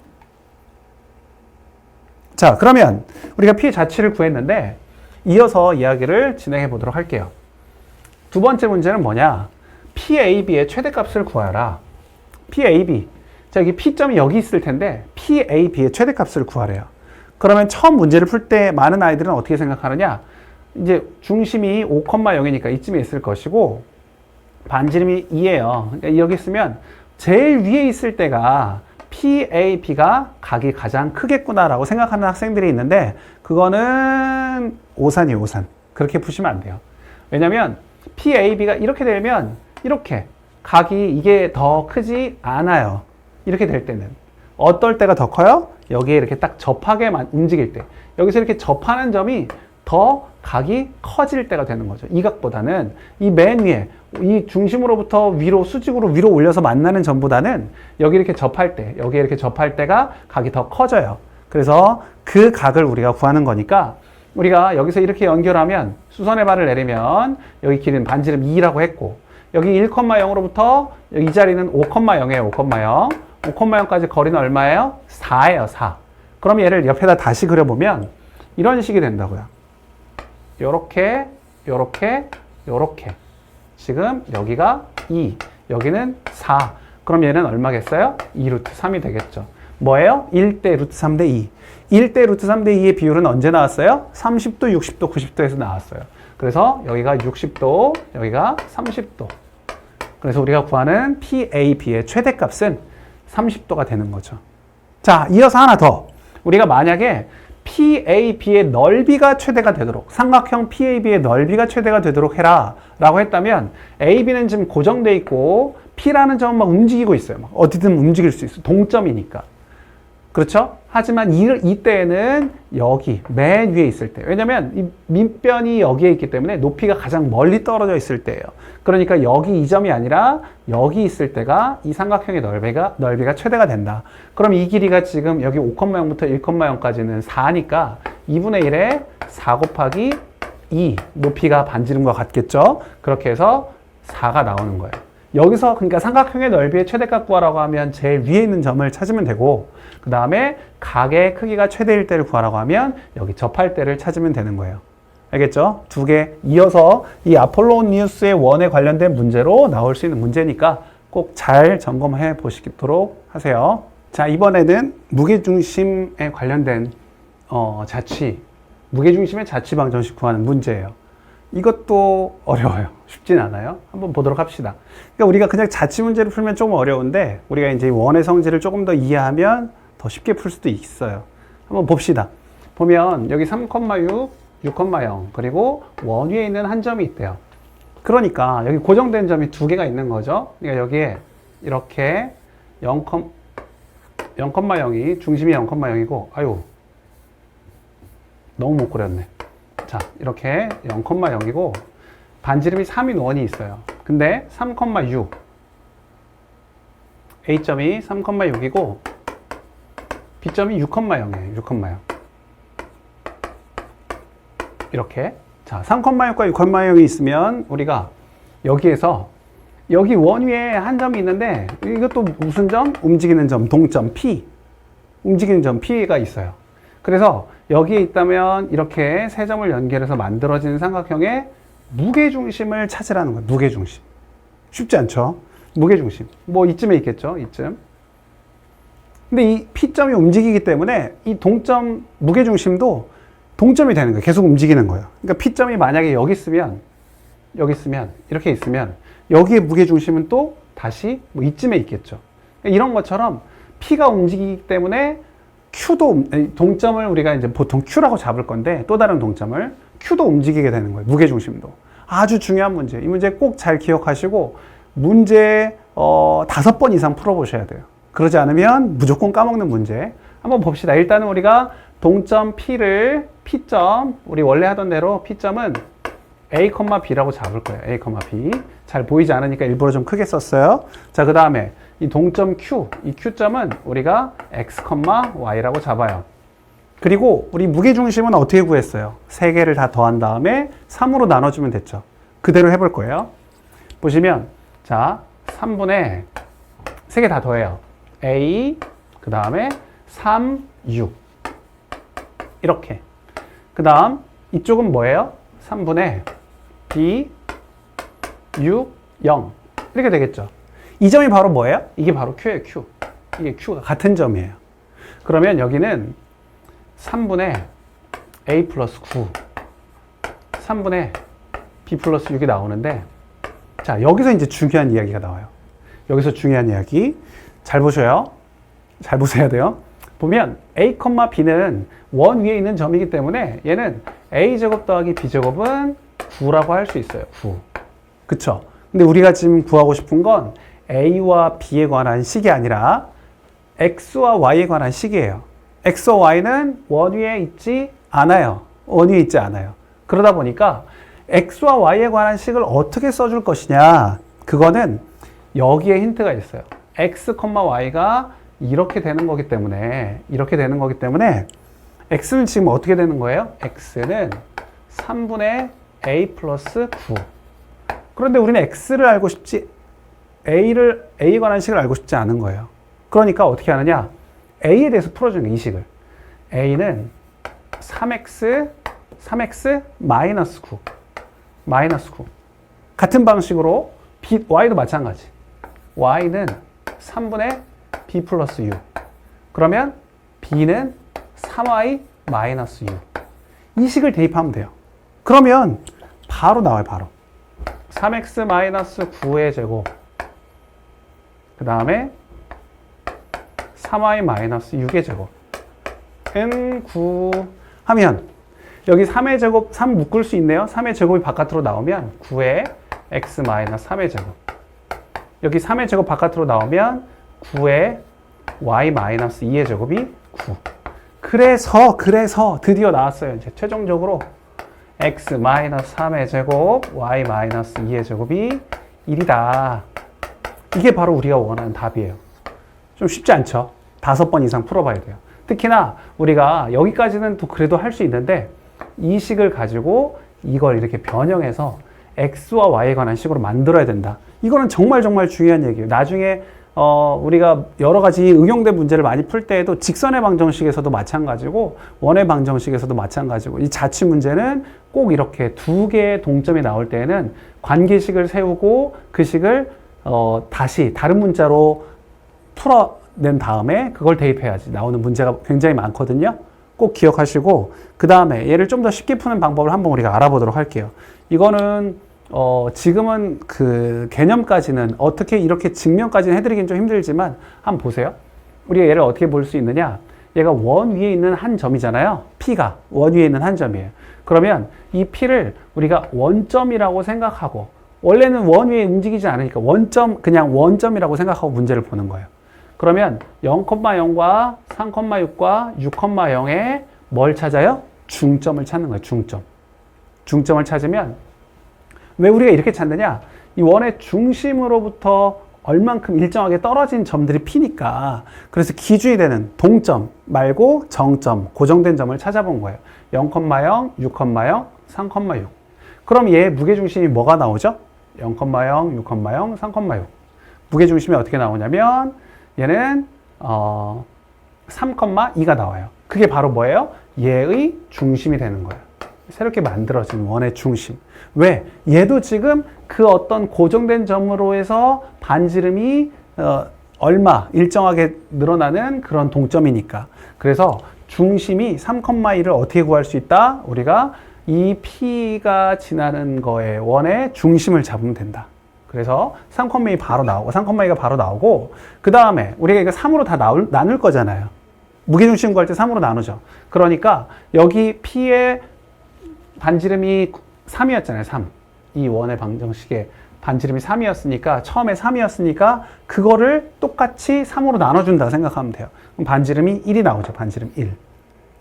A: 자, 그러면 우리가 P 자취를 구했는데 이어서 이야기를 진행해 보도록 할게요. 두 번째 문제는 뭐냐? PAB의 최대값을 구하라. PAB. 자, 여기 P점이 여기 있을 텐데 PAB의 최대값을 구하래요. 그러면 처음 문제를 풀 때 많은 아이들은 어떻게 생각하느냐? 이제 중심이 5,0이니까 이쯤에 있을 것이고 반지름이 2예요. 그러니까 여기 있으면 제일 위에 있을 때가 PAB가 각이 가장 크겠구나라고 생각하는 학생들이 있는데 그거는 오산이에요, 오산. 그렇게 푸시면 안 돼요. 왜냐면 PAB가 이렇게 되면 이렇게 각이 이게 더 크지 않아요. 이렇게 될 때는 어떨 때가 더 커요? 여기에 이렇게 딱 접하게 움직일 때 여기서 이렇게 접하는 점이 더 각이 커질 때가 되는 거죠. 이 각보다는 이 맨 위에 이 중심으로부터 위로 수직으로 위로 올려서 만나는 점보다는 여기 이렇게 접할 때 여기에 이렇게 접할 때가 각이 더 커져요. 그래서 그 각을 우리가 구하는 거니까 우리가 여기서 이렇게 연결하면 수선의 발을 내리면 여기 길이는 반지름 2라고 했고 여기 1,0으로부터 이 자리는 5,0이에요. 5,0. 5,0까지 거리는 얼마예요? 4예요. 4. 그럼 얘를 옆에다 다시 그려보면 이런 식이 된다고요. 요렇게 요렇게 요렇게 지금 여기가 2 여기는 4 그럼 얘는 얼마겠어요? 2루트 3이 되겠죠. 뭐예요? 1대 루트 3대 2 1대 루트 3대 2의 비율은 언제 나왔어요? 30도, 60도, 90도에서 나왔어요. 그래서 여기가 60도, 여기가 30도. 그래서 우리가 구하는 PAB의 최대값은 30도가 되는 거죠. 자, 이어서 하나 더. 우리가 만약에 PAB의 넓이가 최대가 되도록 삼각형 PAB의 넓이가 최대가 되도록 해라 라고 했다면 AB는 지금 고정돼 있고 P라는 점은 막 움직이고 있어요. 막 어디든 움직일 수 있어요. 동점이니까. 그렇죠? 하지만 이때에는 여기 맨 위에 있을 때 왜냐면 이 밑변이 여기에 있기 때문에 높이가 가장 멀리 떨어져 있을 때예요. 그러니까 여기 이 점이 아니라 여기 있을 때가 이 삼각형의 넓이가 최대가 된다. 그럼 이 길이가 지금 여기 5,0부터 1,0까지는 4니까 2분의 1에 4 곱하기 2 높이가 반지름과 같겠죠? 그렇게 해서 4가 나오는 거예요. 여기서 그러니까 삼각형의 넓이의 최대값 구하라고 하면 제일 위에 있는 점을 찾으면 되고 그 다음에 각의 크기가 최대일 때를 구하라고 하면 여기 접할 때를 찾으면 되는 거예요. 알겠죠? 두 개 이어서 이 아폴로니우스의 원에 관련된 문제로 나올 수 있는 문제니까 꼭 잘 점검해 보시도록 하세요. 자, 이번에는 무게중심에 관련된 무게중심의 자취 방정식 구하는 문제예요. 이것도 어려워요. 쉽진 않아요. 한번 보도록 합시다. 그러니까 우리가 그냥 자취 문제를 풀면 조금 어려운데 우리가 이제 원의 성질을 조금 더 이해하면 더 쉽게 풀 수도 있어요. 한번 봅시다. 보면 여기 3,6, 6,0 그리고 원 위에 있는 한 점이 있대요. 그러니까 여기 고정된 점이 두 개가 있는 거죠. 그러니까 여기에 이렇게 0,0이 중심이 0,0이고 아유 너무 못 그렸네. 자, 이렇게 0,0이고 반지름이 3인 원이 있어요. 근데 3,6 A점이 3,6이고 B점이 6,0이에요. 6,0 이렇게 자 3,6과 6,0이 있으면 우리가 여기에서 여기 원 위에 한 점이 있는데 이것도 무슨 점? 움직이는 점, 동점 P 움직이는 점 P가 있어요. 그래서 여기에 있다면 이렇게 세 점을 연결해서 만들어진 삼각형의 무게중심을 찾으라는 거예요. 무게중심. 쉽지 않죠? 무게중심. 뭐 이쯤에 있겠죠? 이쯤. 근데 이 P점이 움직이기 때문에 이 동점 무게중심도 동점이 되는 거예요. 계속 움직이는 거예요. 그러니까 P점이 만약에 여기 있으면 이렇게 있으면 여기에 무게중심은 또 다시 뭐 이쯤에 있겠죠. 그러니까 이런 것처럼 P가 움직이기 때문에 Q도 동점을 우리가 이제 보통 Q라고 잡을 건데 또 다른 동점을 Q도 움직이게 되는 거예요. 무게중심도. 아주 중요한 문제. 이 문제 꼭 잘 기억하시고 문제 5번 이상 풀어보셔야 돼요. 그러지 않으면 무조건 까먹는 문제. 한번 봅시다. 일단은 우리가 동점 P점 우리 원래 하던 대로 P점은 A, B라고 잡을 거예요. A, B. 잘 보이지 않으니까 일부러 좀 크게 썼어요. 자, 그 다음에 이 동점 Q, 이 Q점은 우리가 X, Y라고 잡아요. 그리고 우리 무게중심은 어떻게 구했어요? 세 개를 다 더한 다음에 3으로 나눠주면 됐죠. 그대로 해볼 거예요. 보시면 자 3분의 세 개 다 더해요. A, 그 다음에 3, 6 이렇게. 그 다음 이쪽은 뭐예요? 3분의 B, 6, 0 이렇게 되겠죠. 이 점이 바로 뭐예요? 이게 바로 Q예요. Q. 이게 Q가 같은 점이에요. 그러면 여기는 3분의 A 플러스 9 3분의 B 플러스 6이 나오는데, 자, 여기서 이제 중요한 이야기가 나와요. 여기서 중요한 이야기. 잘 보셔요. 잘 보셔야 돼요. 보면 A, B는 원 위에 있는 점이기 때문에 얘는 A제곱 더하기 B제곱은 9라고 할 수 있어요. 9. 그쵸? 근데 우리가 지금 구하고 싶은 건 A와 B에 관한 식이 아니라 X와 Y에 관한 식이에요. X와 Y는 원 위에 있지 않아요. 원 위에 있지 않아요. 그러다 보니까 X와 Y에 관한 식을 어떻게 써줄 것이냐, 그거는 여기에 힌트가 있어요. X, Y가 이렇게 되는 거기 때문에 X는 지금 어떻게 되는 거예요? X는 3분의 A 플러스 9. 그런데 우리는 X를 알고 싶지, A에 관한 식을 알고 싶지 않은 거예요. 그러니까 어떻게 하느냐? A에 대해서 풀어주는 거예요, 이 식을. A는 3x 마이너스 9. 마이너스 9. 같은 방식으로 Y도 마찬가지. Y는 3분의 B 플러스 6. 그러면 B는 3Y 마이너스 6. 이 식을 대입하면 돼요. 그러면 바로 나와요, 바로. 3x 마이너스 9의 제곱. 그 다음에 3y 마이너스 6의 제곱. 은 9 하면 여기 3의 제곱, 3 묶을 수 있네요. 3의 제곱이 바깥으로 나오면 9의 x 마이너스 3의 제곱. 여기 3의 제곱 바깥으로 나오면 9의 y 마이너스 2의 제곱이 9. 그래서 드디어 나왔어요. 이제 최종적으로 x 마이너스 3의 제곱, y 마이너스 2의 제곱이 1이다. 이게 바로 우리가 원하는 답이에요. 좀 쉽지 않죠? 5번 이상 풀어봐야 돼요. 특히나 우리가 여기까지는 또 그래도 할 수 있는데, 이 식을 가지고 이걸 이렇게 변형해서 x와 y에 관한 식으로 만들어야 된다. 이거는 정말 중요한 얘기예요. 나중에 우리가 여러 가지 응용된 문제를 많이 풀 때에도 직선의 방정식에서도 마찬가지고 원의 방정식에서도 마찬가지고, 이 자취 문제는 꼭 이렇게 두 개의 동점이 나올 때에는 관계식을 세우고 그 식을 다시 다른 문자로 풀어낸 다음에 그걸 대입해야지 나오는 문제가 굉장히 많거든요. 꼭 기억하시고, 그 다음에 얘를 좀 더 쉽게 푸는 방법을 한번 우리가 알아보도록 할게요. 이거는 지금은 그 개념까지는 어떻게 이렇게 증명까지는 해드리긴 좀 힘들지만 한번 보세요. 우리가 얘를 어떻게 볼 수 있느냐? 얘가 원 위에 있는 한 점이잖아요. P가 원 위에 있는 한 점이에요. 그러면 이 P를 우리가 원점이라고 생각하고, 원래는 원 위에 움직이지 않으니까 그냥 원점이라고 생각하고 문제를 보는 거예요. 그러면 0,0과 3,6과 6,0에 뭘 찾아요? 중점을 찾는 거예요. 중점을 찾으면, 왜 우리가 이렇게 찾느냐? 이 원의 중심으로부터 얼만큼 일정하게 떨어진 점들이 P니까, 그래서 기준이 되는 동점 말고 정점, 고정된 점을 찾아본 거예요. 0,0, 6,0, 3,6. 그럼 얘 무게중심이 뭐가 나오죠? 0,0, 6,0, 3,6. 무게중심이 어떻게 나오냐면 얘는 3,2가 나와요. 그게 바로 뭐예요? 얘의 중심이 되는 거예요. 새롭게 만들어진 원의 중심. 왜? 얘도 지금 그 어떤 고정된 점으로 해서 반지름이 얼마 일정하게 늘어나는 그런 동점이니까. 그래서 중심이 3,2를 어떻게 구할 수 있다? 우리가 이 P가 지나는 거에 원의 중심을 잡으면 된다. 그래서 3,2 바로 나오고 3,2가 바로 나오고, 그 다음에 우리가 이거 3으로 다 나눌 거잖아요. 무게중심 구할 때 3으로 나누죠. 그러니까 여기 P의 반지름이 3이었잖아요. 3. 이 원의 방정식에 반지름이 3이었으니까, 처음에 3이었으니까 그거를 똑같이 3으로 나눠준다 생각하면 돼요. 그럼 반지름이 1이 나오죠. 반지름 1.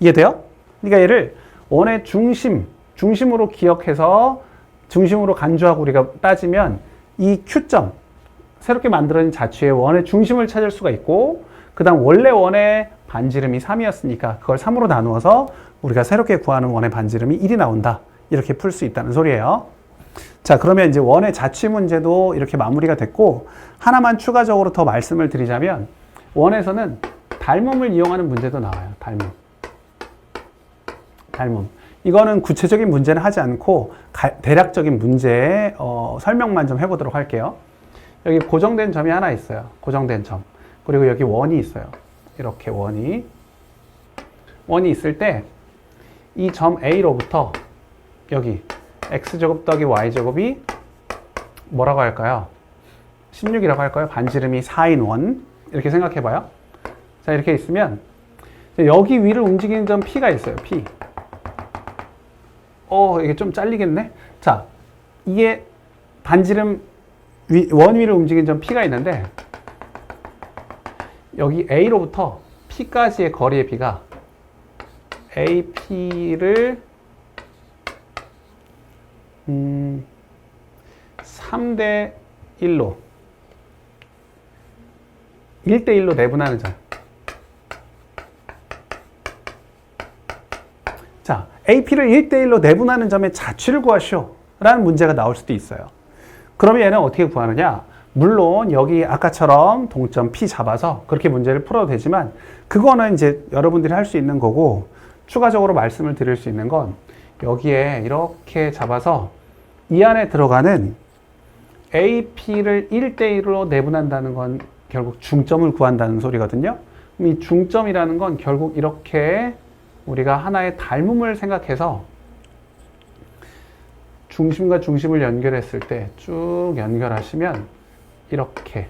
A: 이해돼요? 그러니까 얘를 원의 중심으로 기억해서 중심으로 간주하고 우리가 따지면 이 Q점, 새롭게 만들어진 자취의 원의 중심을 찾을 수가 있고, 그 다음 원래 원의 반지름이 3이었으니까 그걸 3으로 나누어서 우리가 새롭게 구하는 원의 반지름이 1이 나온다. 이렇게 풀 수 있다는 소리예요. 자, 그러면 이제 원의 자취 문제도 이렇게 마무리가 됐고, 하나만 추가적으로 더 말씀을 드리자면, 원에서는 닮음을 이용하는 문제도 나와요. 닮음. 이거는 구체적인 문제는 하지 않고 대략적인 문제 설명만 좀 해보도록 할게요. 여기 고정된 점이 하나 있어요. 고정된 점. 그리고 여기 원이 있어요. 이렇게 원이 있을 때 이 점 A로부터 여기 x제곱 더하기 y제곱이 뭐라고 할까요? 16이라고 할까요? 반지름이 4인 원 이렇게 생각해 봐요. 자, 이렇게 있으면 여기 위를 움직이는 점 P가 있어요. P. 이게 좀 잘리겠네. 자, 이게 반지름 원 위를 움직이는 점 P가 있는데 여기 A로부터 P까지의 거리의 B가 AP를 3대 1로 1대 1로 내분하는 점. 자, AP를 1대 1로 내분하는 점의 자취를 구하시오 라는 문제가 나올 수도 있어요. 그러면 얘는 어떻게 구하느냐? 물론 여기 아까처럼 동점 P 잡아서 그렇게 문제를 풀어도 되지만 그거는 이제 여러분들이 할 수 있는 거고, 추가적으로 말씀을 드릴 수 있는 건 여기에 이렇게 잡아서 이 안에 들어가는 AP를 1대1로 내분한다는 건 결국 중점을 구한다는 소리거든요. 그럼 이 중점이라는 건 결국 이렇게 우리가 하나의 닮음을 생각해서 중심과 중심을 연결했을 때 쭉 연결하시면 이렇게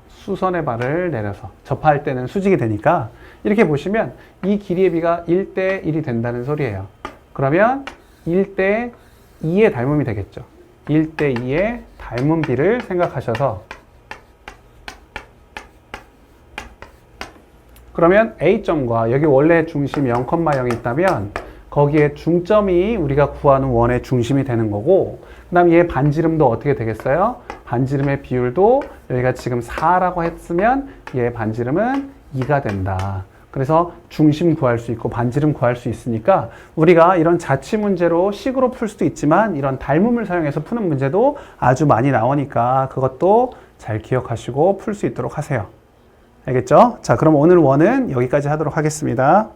A: 수선의 발을 내려서 접할 때는 수직이 되니까 이렇게 보시면 이 길이의 비가 1대 1이 된다는 소리예요. 그러면 1대 2의 닮음이 되겠죠. 1대 2의 닮은 비를 생각하셔서 그러면 A점과 여기 원래 중심 0,0이 있다면 거기에 중점이 우리가 구하는 원의 중심이 되는 거고, 그 다음 얘 반지름도 어떻게 되겠어요? 반지름의 비율도 여기가 지금 4라고 했으면 얘 반지름은 2가 된다. 그래서 중심 구할 수 있고 반지름 구할 수 있으니까 우리가 이런 자취 문제로 식으로 풀 수도 있지만 이런 닮음을 사용해서 푸는 문제도 아주 많이 나오니까 그것도 잘 기억하시고 풀 수 있도록 하세요. 알겠죠? 자, 그럼 오늘 원은 여기까지 하도록 하겠습니다.